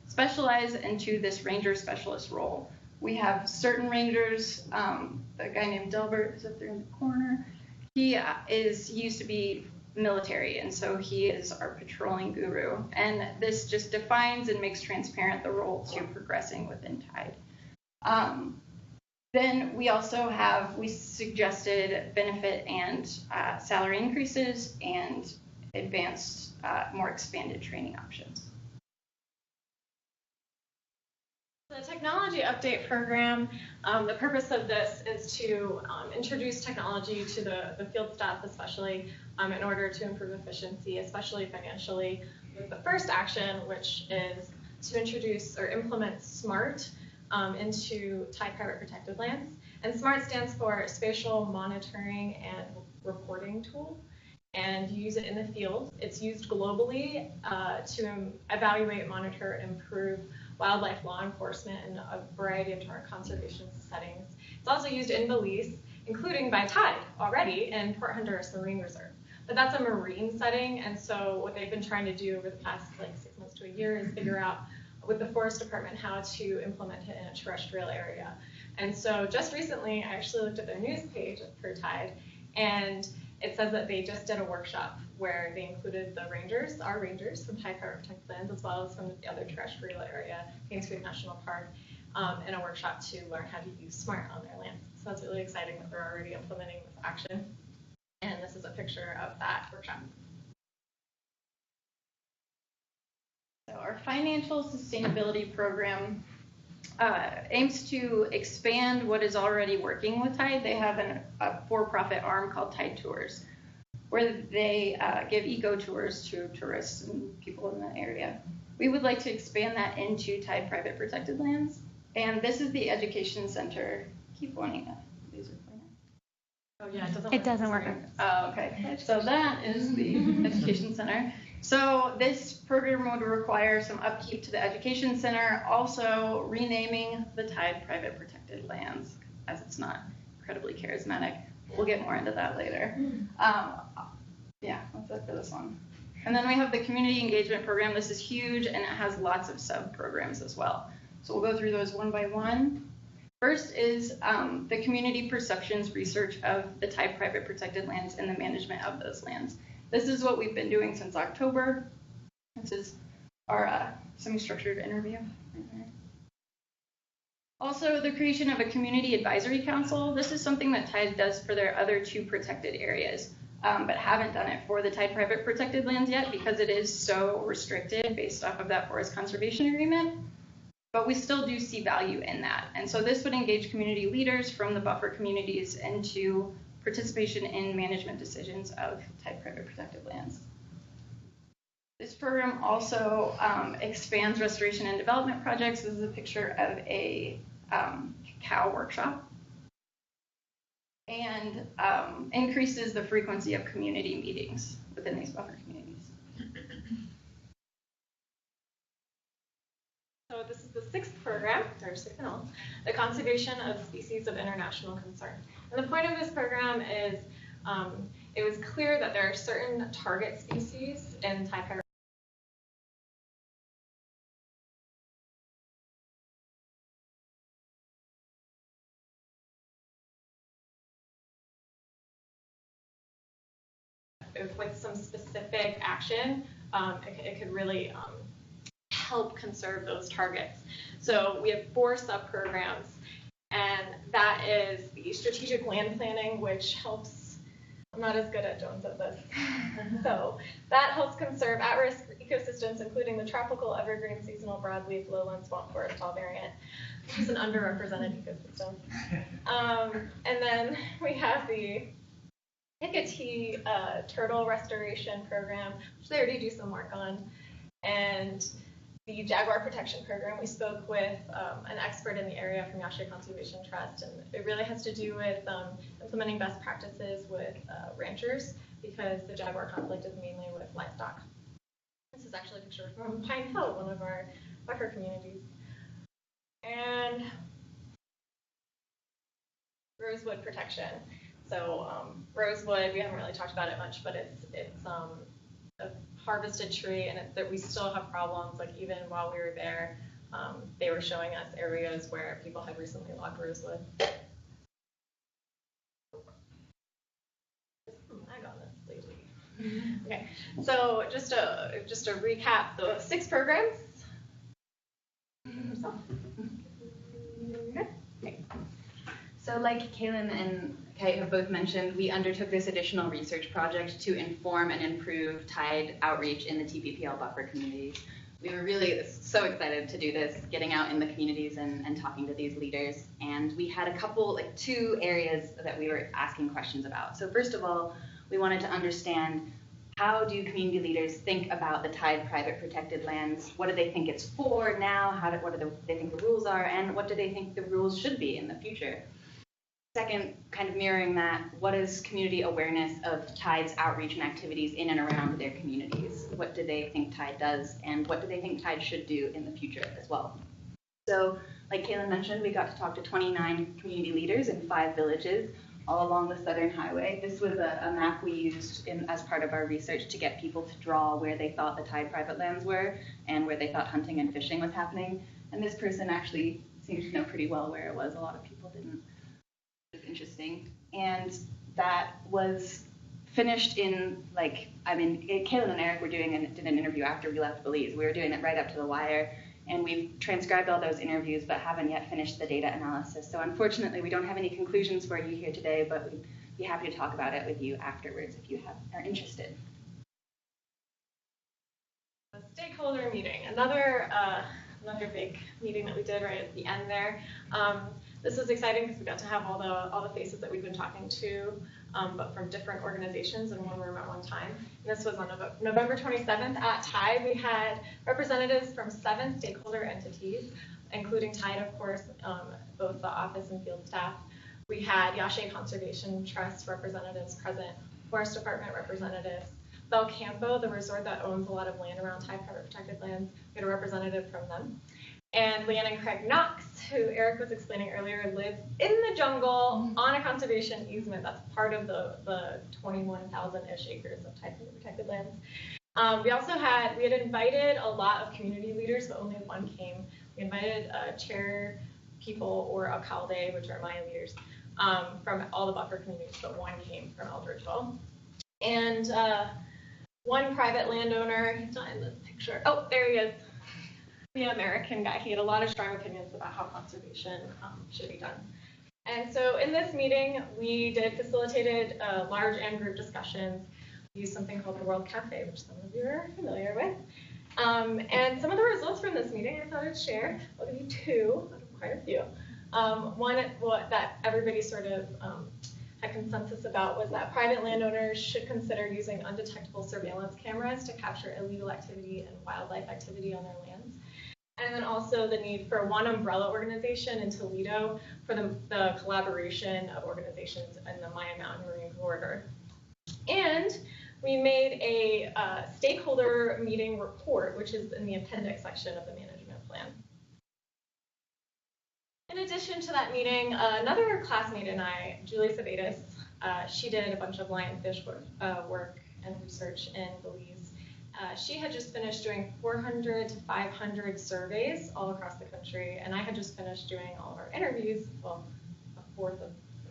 specialize into this ranger specialist role. We have certain rangers, a guy named Delbert is up there in the corner. He used to be military, and so he is our patrolling guru. And this just defines and makes transparent the role to progressing within Tide. Then we also we suggested benefit and salary increases and advanced, more expanded training options. The technology update program, the purpose of this is to introduce technology to the field staff, especially in order to improve efficiency, especially financially. With the first action, which is to introduce or implement SMART into Tide Private Protected Lands. And SMART stands for Spatial Monitoring and Reporting Tool. And you use it in the field. It's used globally to evaluate, monitor, and improve wildlife law enforcement in a variety of different conservation settings. It's also used in Belize, including by Tide already in Port Honduras Marine Reserve. But that's a marine setting, and so what they've been trying to do over the past 6 months to a year is figure out with the Forest Department how to implement it in a terrestrial area. And so just recently, I actually looked at their news page for Tide, and it says that they just did a workshop where they included the rangers, our rangers from Tide Private Protected Lands, as well as from the other terrestrial area, Kings Creek National Park, in a workshop to learn how to use SMART on their lands. So it's really exciting that they're already implementing this action. And this is a picture of that workshop. So our financial sustainability program aims to expand what is already working with Tide. They have a for-profit arm called Tide Tours, where they give eco tours to tourists and people in the area. We would like to expand that into Tide private protected lands. And this is the education center. Keep wanting that. Laser pointer. Oh yeah, It doesn't work. Oh, okay. So that is the education center. So this program would require some upkeep to the education center, also renaming the Tide private protected lands, as it's not incredibly charismatic. We'll get more into that later. Yeah, that's it for this one. And then we have the community engagement program. This is huge, and it has lots of sub-programs as well. So we'll go through those one by one. First is the community perceptions research of the Tide private protected lands and the management of those lands. This is what we've been doing since October. This is our semi-structured interview. Also, the creation of a community advisory council. This is something that Tide does for their other 2 protected areas, but haven't done it for the Tide private protected lands yet because it is so restricted based off of that forest conservation agreement. But we still do see value in that. And so this would engage community leaders from the buffer communities into participation in management decisions of Tide private protected lands. This program also expands restoration and development projects. This is a picture of a cow workshop. And increases the frequency of community meetings within these buffer communities. So this is the 6th program, or 6th and all, the conservation of species of international concern. And the point of this program is it was clear that there are certain target species in Tide private with some specific action, it could really help conserve those targets. So we have 4 sub-programs, and that is the strategic land planning, which helps, I'm not as good at Jones at this, so that helps conserve at-risk ecosystems, including the tropical, evergreen, seasonal, broadleaf, lowland, swamp forest, tall variant, which is an underrepresented ecosystem. And then we have the Hicatee turtle restoration program, which they already do some work on, and the jaguar protection program. We spoke with an expert in the area from Yashia Conservation Trust, and it really has to do with implementing best practices with ranchers, because the jaguar conflict is mainly with livestock. This is actually a picture from Pine Hill, one of our buffer communities. And rosewood protection. So rosewood, we haven't really talked about it much, but it's a harvested tree, and that we still have problems. Like even while we were there, they were showing us areas where people had recently logged rosewood. I got this lately. Okay, so just to recap the 6 programs. So like Kaylin and Kite have both mentioned, we undertook this additional research project to inform and improve Tide outreach in the TPPL buffer communities. We were really so excited to do this, getting out in the communities and talking to these leaders. And we had a couple, 2 areas that we were asking questions about. So first of all, we wanted to understand, how do community leaders think about the Tide private protected lands? What do they think it's for now? What do they think the rules are? And what do they think the rules should be in the future? Second, kind of mirroring that, what is community awareness of Tide's outreach and activities in and around their communities? What do they think Tide does, and what do they think Tide should do in the future as well? So, like Kaylin mentioned, we got to talk to 29 community leaders in 5 villages all along the Southern Highway. This was a map we used as part of our research to get people to draw where they thought the Tide private lands were and where they thought hunting and fishing was happening. And this person actually seemed to know pretty well where it was. A lot of people didn't. It was interesting. And that was finished in, Kaylin and Eric did an interview after we left Belize. We were doing it right up to the wire. And we've transcribed all those interviews, but haven't yet finished the data analysis. So unfortunately, we don't have any conclusions for you here today, but we'd be happy to talk about it with you afterwards if you are interested. stakeholder meeting, another big meeting that we did right at the end there. This was exciting because we got to have all the faces that we've been talking to, but from different organizations in one room at one time. And this was on November 27th at Tide. We had representatives from 7 stakeholder entities, including Tide, of course, both the office and field staff. We had Yashe Conservation Trust representatives present, Forest Department representatives, Belcampo, the resort that owns a lot of land around Tide Private Protected Lands, we had a representative from them. And Leanne and Craig Knox, who Eric was explaining earlier, live in the jungle on a conservation easement that's part of the 21,000-ish acres of Tide Private Protected Lands. We had invited a lot of community leaders, but only one came. We invited chair people or alcalde, which are Maya leaders, from all the buffer communities, but one came from Eldridgeville. And one private landowner, he's not in this picture. Oh, there he is. The American guy. He had a lot of strong opinions about how conservation should be done. And so in this meeting, we facilitated large and group discussions. We used something called the World Cafe, which some of you are familiar with. And some of the results from this meeting I thought I'd share. I'll give you 2, quite a few. One that everybody sort of had consensus about was that private landowners should consider using undetectable surveillance cameras to capture illegal activity and wildlife activity on their lands. And then also the need for one umbrella organization in Toledo for the collaboration of organizations in the Maya Mountain Marine Corridor. And we made a stakeholder meeting report, which is in the appendix section of the management plan. In addition to that meeting, another classmate and I, Julie Sabatis, she did a bunch of lionfish work and research in Belize. She had just finished doing 400 to 500 surveys all across the country, and I had just finished doing all of our interviews, well,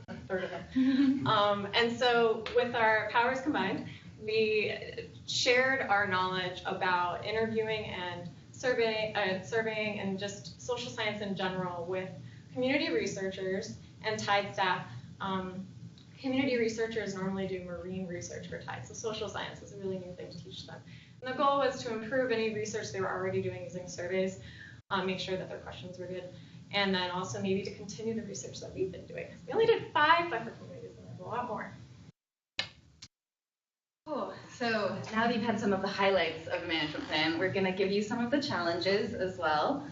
a third of them. And so with our powers combined, we shared our knowledge about interviewing and surveying and just social science in general with community researchers and Tide staff. Community researchers normally do marine research for Tide, so social science is a really new thing to teach them. And the goal was to improve any research they were already doing using surveys, make sure that their questions were good, and then also maybe to continue the research that we've been doing. We only did 5 buffer communities, and there's a lot more. Cool. So now that you've had some of the highlights of the management plan, we're going to give you some of the challenges as well.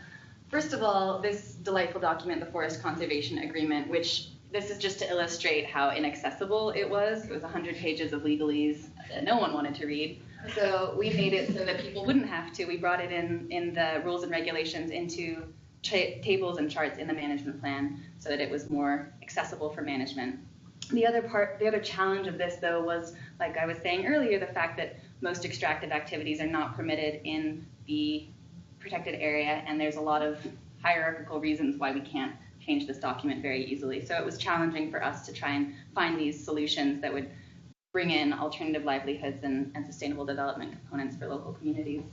First of all, this delightful document, the Forest Conservation Agreement, which this is just to illustrate how inaccessible it was. It was 100 pages of legalese that no one wanted to read. So we made it so that people wouldn't have to. We brought it in the rules and regulations into tables and charts in the management plan so that it was more accessible for management. The other challenge of this, though, was, like I was saying earlier, the fact that most extractive activities are not permitted in the protected area, and there's a lot of hierarchical reasons why we can't change this document very easily. So it was challenging for us to try and find these solutions that would bring in alternative livelihoods and sustainable development components for local communities.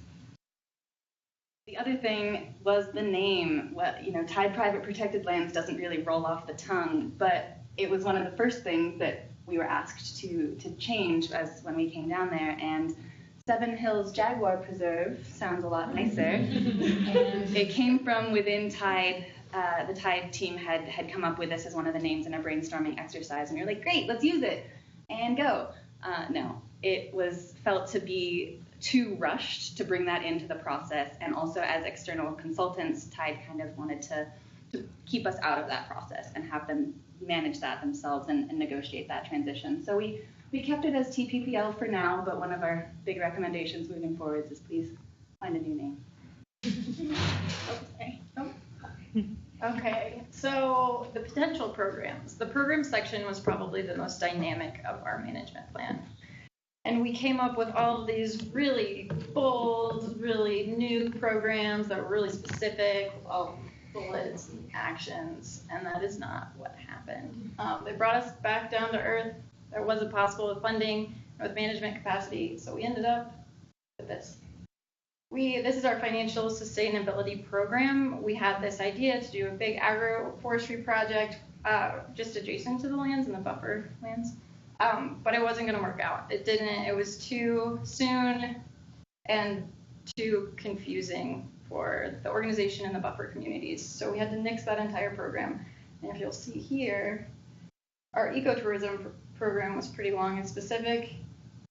The other thing was the name. Well, Tide Private Protected Lands doesn't really roll off the tongue, but it was one of the first things that we were asked to change as when we came down there. And Seven Hills Jaguar Preserve sounds a lot nicer. And it came from within Tide. The Tide team had come up with this as one of the names in a brainstorming exercise, and we were like, great, let's use it and go. No, it was felt to be too rushed to bring that into the process, and also as external consultants, Tide kind of wanted to keep us out of that process and have them manage that themselves and negotiate that transition. So we kept it as TPPL for now, but one of our big recommendations moving forward is please find a new name. Okay, so the potential programs. The program section was probably the most dynamic of our management plan. And we came up with all of these really bold, really new programs that were really specific, with all bullets and actions, and that is not what happened. They brought us back down to earth. There wasn't possible with funding or with management capacity, so we ended up with this. This is our financial sustainability program. We had this idea to do a big agroforestry project just adjacent to the lands and the buffer lands, but it wasn't going to work out. It didn't. It was too soon, and too confusing for the organization and the buffer communities. So we had to nix that entire program. And if you'll see here, our ecotourism program was pretty long and specific,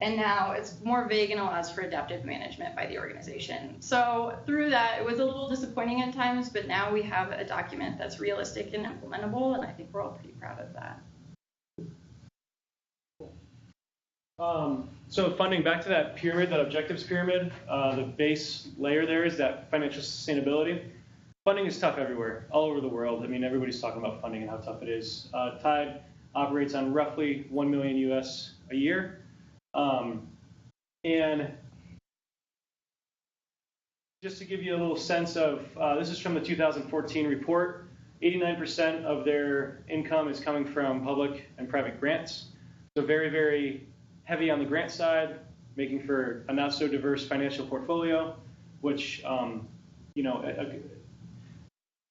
and now it's more vague and allows for adaptive management by the organization. So through that, it was a little disappointing at times, but now we have a document that's realistic and implementable, and I think we're all pretty proud of that. So funding, back to that pyramid, that objectives pyramid, the base layer there is that financial sustainability. Funding is tough everywhere, all over the world. I mean, everybody's talking about funding and how tough it is. Tide operates on roughly 1 million US a year. And just to give you a little sense of, this is from the 2014 report, 89% of their income is coming from public and private grants. So very, very heavy on the grant side, making for a not so diverse financial portfolio, which,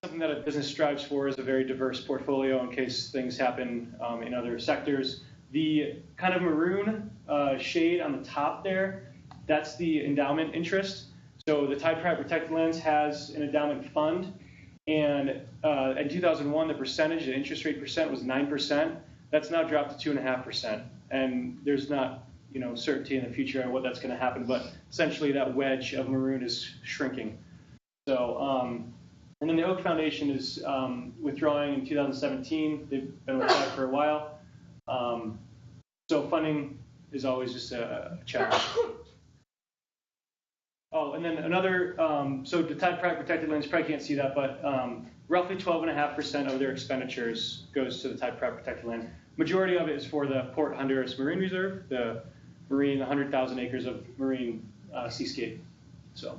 something that a business strives for is a very diverse portfolio in case things happen in other sectors. The kind of maroon shade on the top there, that's the endowment interest. So the Tide Private Protected Lands has an endowment fund, and in 2001, the interest rate percent was 9%. That's now dropped to 2.5%, and there's not certainty in the future on what that's going to happen, but essentially that wedge of maroon is shrinking. So, and then the Oak Foundation is withdrawing in 2017. They've been with Tide for a while. So funding is always just a challenge. Oh, and then another, so the Tide Private Protected Lands, probably can't see that, but roughly 12.5% of their expenditures goes to the Tide Private Protected Land. Majority of it is for the Port Honduras Marine Reserve, the 100,000 acres of marine seascape. So.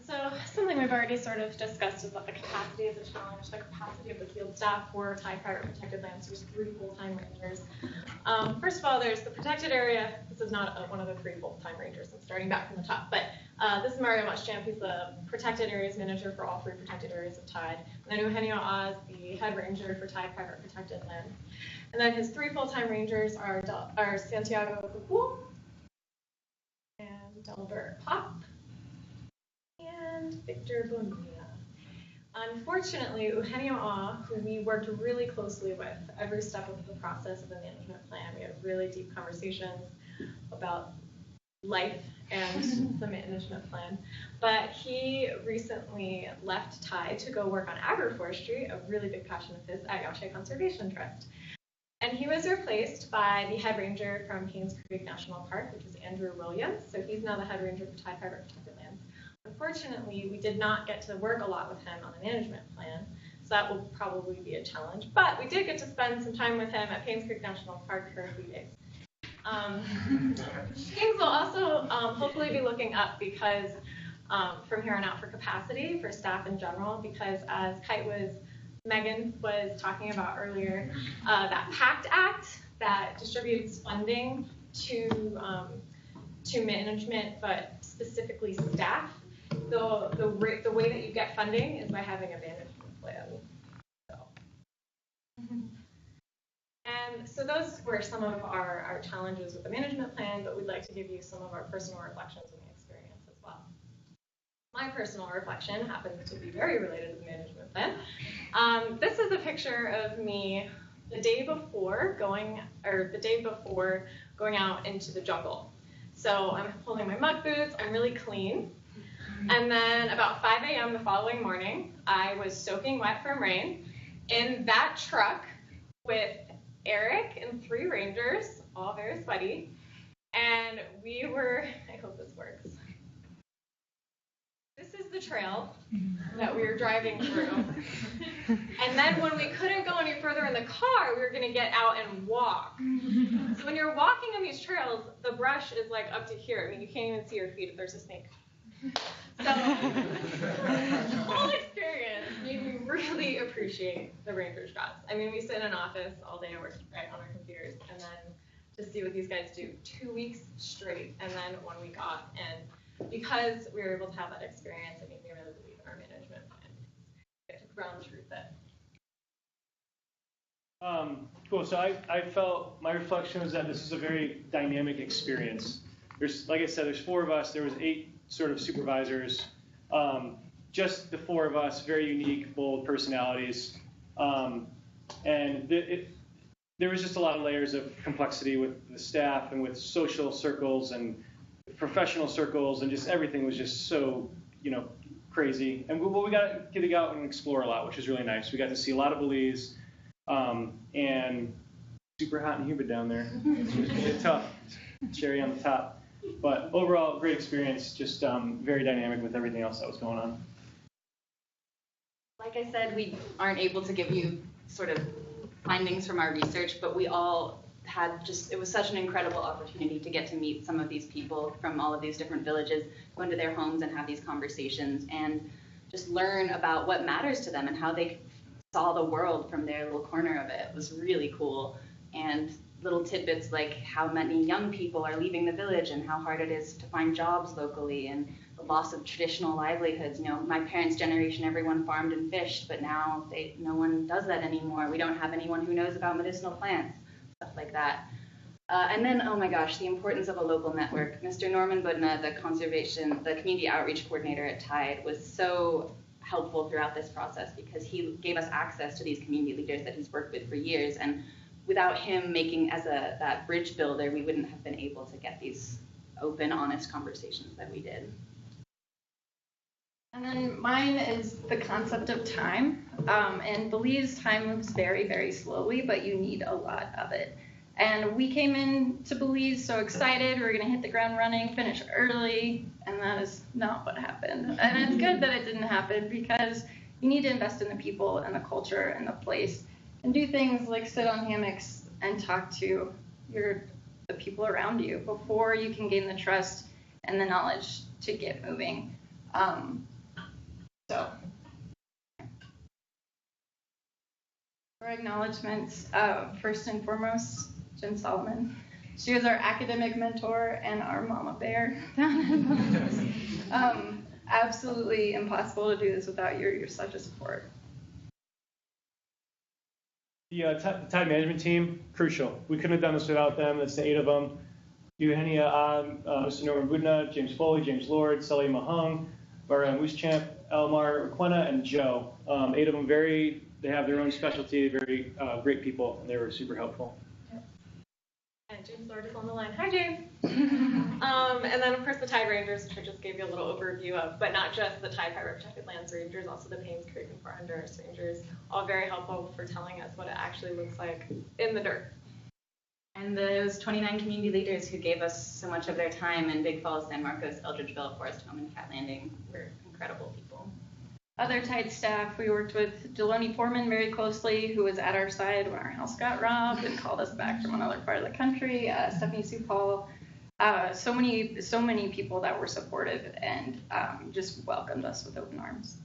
So something we've already sort of discussed is that the capacity is a challenge. The capacity of the field staff for Tide Private Protected Lands, there's 3 full-time rangers. First of all, there's the protected area. This is not one of the 3 full-time rangers. I'm starting back from the top. But this is Mario Muschamp. He's the protected areas manager for all 3 protected areas of Tide. And then Eugenio Oz, the head ranger for Tide Private Protected Land. And then his 3 full-time rangers are Santiago Cucul and Delbert Pop and Victor Bonilla. Unfortunately, Eugenio Ah, who we worked really closely with every step of the process of the management plan, we had really deep conversations about life and the management plan, but he recently left Tide to go work on agroforestry, a really big passion of his, at Yache Conservation Trust. And he was replaced by the head ranger from Haynes Creek National Park, which is Andrew Williams. So he's now the head ranger for Tide Private Protected Lands. Unfortunately, we did not get to work a lot with him on the management plan, so that will probably be a challenge. But we did get to spend some time with him at Haynes Creek National Park for a few days. Things will also hopefully be looking up because from here on out for capacity for staff in general, because as Megan was talking about earlier, that PACT Act that distributes funding to management, but specifically staff, the way that you get funding is by having a management plan. And so those were some of our challenges with the management plan, but we'd like to give you some of our personal reflections on the experience as well. My personal reflection happens to be very related to the management plan. This is a picture of me the day before going out into the jungle. So I'm holding my muck boots, I'm really clean. And then about 5 a.m. the following morning, I was soaking wet from rain in that truck with Eric and 3 rangers, all very sweaty. And we were, I hope this works. This is the trail that we were driving through. And then when we couldn't go any further in the car, we were going to get out and walk. So when you're walking on these trails, the brush is like up to here. I mean, you can't even see your feet if there's a snake. So the whole experience made me really appreciate the ranger jobs. I mean, we sit in an office all day and work right on our computers, and then to see what these guys do 2 weeks straight, and then 1 week off. And because we were able to have that experience, it made me really believe in our management plan. Get to ground truth it. Cool. So I felt my reflection was that this is a very dynamic experience. there's, like I said, there's 4 of us. There was 8 sort of supervisors. Just the 4 of us, very unique, bold personalities. And there was just a lot of layers of complexity with the staff and with social circles and professional circles, and just everything was just so, crazy. And we got to get out and explore a lot, which was really nice. We got to see a lot of Belize, and super hot and humid down there. It was really tough, cherry on the top. But overall, great experience, just very dynamic with everything else that was going on. Like I said, we aren't able to give you sort of findings from our research, but we all had it was such an incredible opportunity to get to meet some of these people from all of these different villages, go into their homes and have these conversations and just learn about what matters to them and how they saw the world from their little corner of it. It was really cool. And little tidbits like how many young people are leaving the village and how hard it is to find jobs locally and the loss of traditional livelihoods. My parents' generation, everyone farmed and fished, but now no one does that anymore. We don't have anyone who knows about medicinal plants, stuff like that. And then, oh my gosh, the importance of a local network. Mr. Norman Budna, the community outreach coordinator at Tide, was so helpful throughout this process because he gave us access to these community leaders that he's worked with for years. And without him making as that bridge builder, we wouldn't have been able to get these open, honest conversations that we did. And then mine is the concept of time. And Belize, time moves very, very slowly, but you need a lot of it. And we came into Belize so excited, we were going to hit the ground running, finish early, and that is not what happened. And it's good that it didn't happen because you need to invest in the people and the culture and the place and do things like sit on hammocks and talk to the people around you before you can gain the trust and the knowledge to get moving. So, for acknowledgements, first and foremost, Jen Solomon. She was our academic mentor and our mama bear down in Belize. Absolutely impossible to do this without your such a support. The Tide management team, crucial. We couldn't have done this without them. That's the 8 of them. Eugenia Mr. Norman Budna, James Foley, James Lord, Sully Mahung, Bara Muschamp, Elmar Quena, and Joe. 8 of them they have their own specialty, very great people, and they were super helpful. And James Lord is on the line. Hi, James. And then, of course, the Tide Rangers, which I just gave you a little overview of, but not just the Tide Private Protected Lands Rangers, also the Paynes Creek and Fort Honduras Rangers, all very helpful for telling us what it actually looks like in the dirt. And those 29 community leaders who gave us so much of their time in Big Falls, San Marcos, Eldridgeville, Forest Home, and Cat Landing were incredible people. Other Tide staff, we worked with Deloney Foreman very closely, who was at our side when our house got robbed and called us back from another part of the country. Stephanie Sue Paul, so many people that were supportive and just welcomed us with open arms.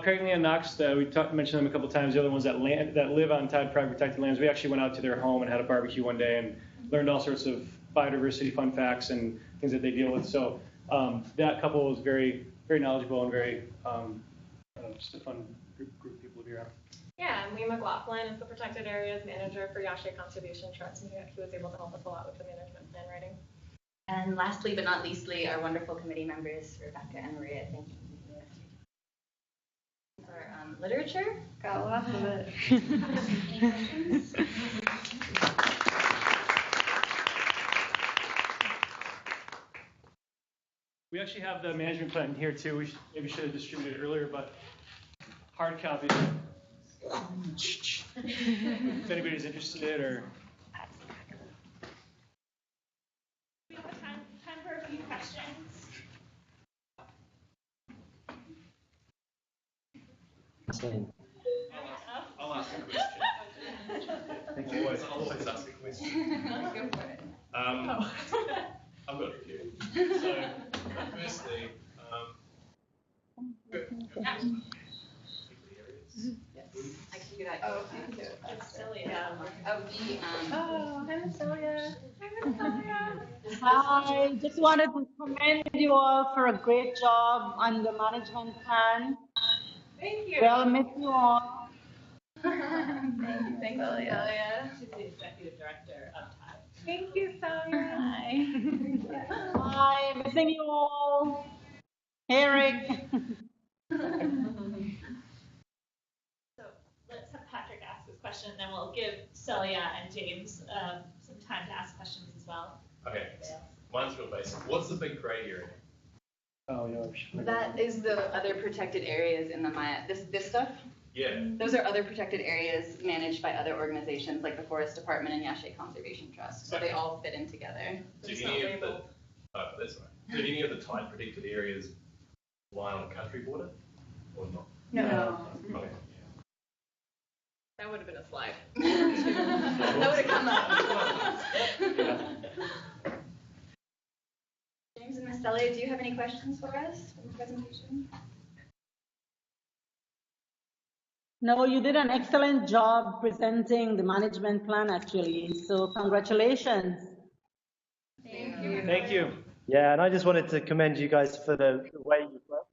Craig and Leanne Knox, we mentioned them a couple times. The other ones that live on Tide Private Protected Lands. We actually went out to their home and had a barbecue one day and learned all sorts of biodiversity fun facts and things that they deal with. So that couple was very, very knowledgeable and very just a fun group of people to be around. Yeah, and Lee McLaughlin is the Protected Areas Manager for Yashe Conservation Trust, and he was able to help us a lot with the management plan writing. And lastly but not leastly, our wonderful committee members, Rebecca and Maria. Thank you. For literature, Got lots of it. Any questions? We actually have the management plan here too. We maybe should have distributed it earlier, but hard copy. If anybody's interested or. We have time for a few questions. I'll ask a question. Thank you. Always ask a question. Go for it. I've got a few. So, firstly, I can do that. Oh, thank you. It's silly. I'm Celia. I just wanted to commend you all for a great job on the management plan. Thank you. Well, miss you all. Thank you, Celia. She's the executive director of Tide. Thank you, Sonia. Hi. Hi, missing you all. Eric. So let's have Patrick ask this question, then we'll give Celia and James some time to ask questions as well. Okay, mine's real basic. What's the big grey area? Oh, yeah. That is the other protected areas in the Maya. This stuff? Yeah. Those are other protected areas managed by other organizations like the Forest Department and Yashe Conservation Trust. So they all fit in together. Did any of the that's right. Did any of the tide protected areas lie on a country border or not? No. Okay. That would have been a slide. That would have come up. James and Miss Celia, do you have any questions for us from the presentation? No, you did an excellent job presenting the management plan, actually. So congratulations. Thank you. Thank you. Yeah, and I just wanted to commend you guys for the way you work.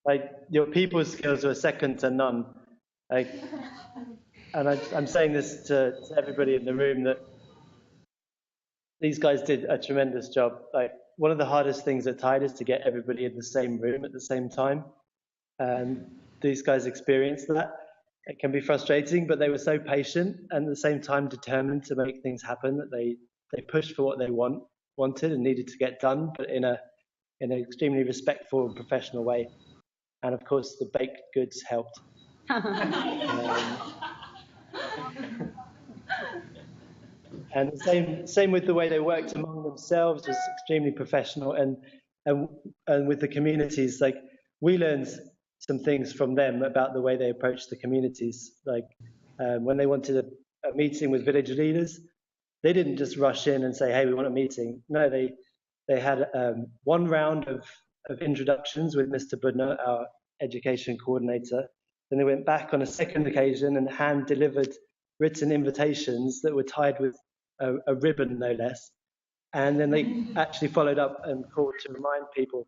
Like, your people skills were second to none. Like, and I'm saying this to everybody in the room that these guys did a tremendous job. Like, one of the hardest things at Tide is to get everybody in the same room at the same time. And these guys experienced that. It can be frustrating, but they were so patient and at the same time determined to make things happen that they pushed for what they wanted and needed to get done, but in an extremely respectful and professional way. And of course, the baked goods helped. And the same with the way they worked among themselves was extremely professional, and with the communities. Like, we learned some things from them about the way they approached the communities. Like, when they wanted a meeting with village leaders, they didn't just rush in and say, "Hey, we want a meeting." No, they had one round of introductions with Mr. Budner, our education coordinator. Then they went back on a second occasion and hand-delivered written invitations that were tied with a ribbon, no less. And then they actually followed up and called to remind people.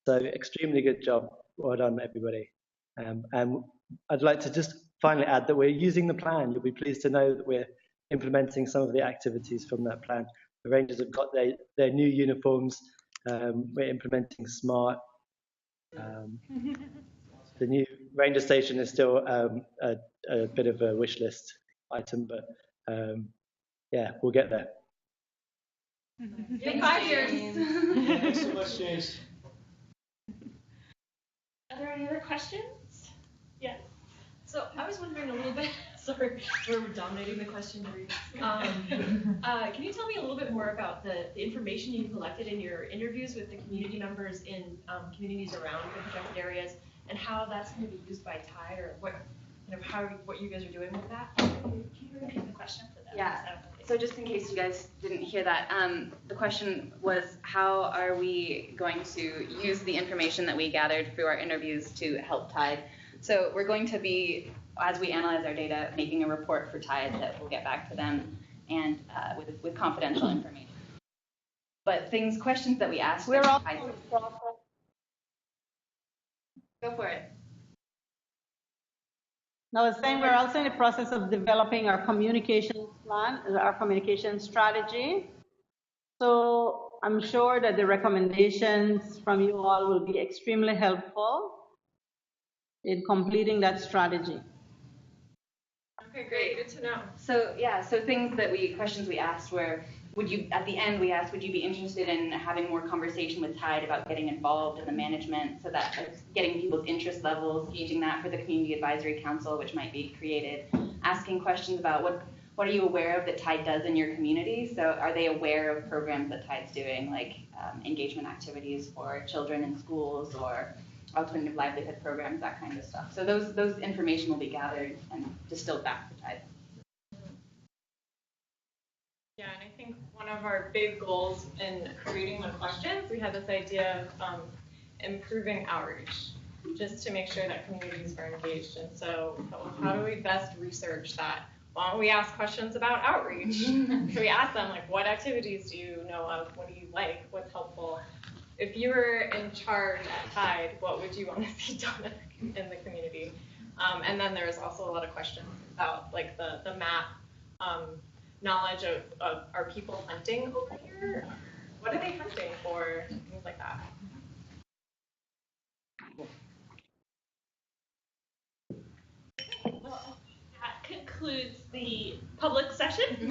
So extremely good job. Well done, everybody. And I'd like to just finally add that we're using the plan. You'll be pleased to know that we're implementing some of the activities from that plan. The Rangers have got their new uniforms. We're implementing SMART. The new Ranger station is still a bit of a wish list item, but yeah, we'll get there. In 5 years. Thanks so much, James. Are there any other questions? Yes. So I was wondering a little bit, sorry, we're dominating the question. Can you tell me a little bit more about the information you collected in your interviews with the community members in communities around the protected areas, and how that's going to be used by Tide, or what you guys are doing with that? Can you repeat the question for them? Yeah. So just in case you guys didn't hear that, the question was, how are we going to use the information that we gathered through our interviews to help Tide? So we're going to be, as we analyze our data, making a report for Tide that we'll get back to them, and with confidential information. But questions that we asked. We're all Tide. Go for it. I was saying we're also in the process of developing our communications plan, our communication strategy. So I'm sure that the recommendations from you all will be extremely helpful in completing that strategy. Okay, great. Good to know. So questions we asked were, at the end we asked, would you be interested in having more conversation with Tide about getting involved in the management, so that getting people's interest levels, gauging that for the Community Advisory Council, which might be created, asking questions about what are you aware of that Tide does in your community? So are they aware of programs that Tide's doing, like engagement activities for children in schools or alternative livelihood programs, that kind of stuff. So those information will be gathered and distilled back to Tide. Yeah, and I think one of our big goals in creating the questions, we had this idea of improving outreach, just to make sure that communities are engaged. And so how do we best research that? Why don't we ask questions about outreach? So we ask them, like, what activities do you know of? What do you like? What's helpful? If you were in charge at Tide, what would you want to see done in the community? And then there's also a lot of questions about, like, the map. knowledge of are people hunting over here? What are they hunting for? Things like that. Well, that concludes the public session.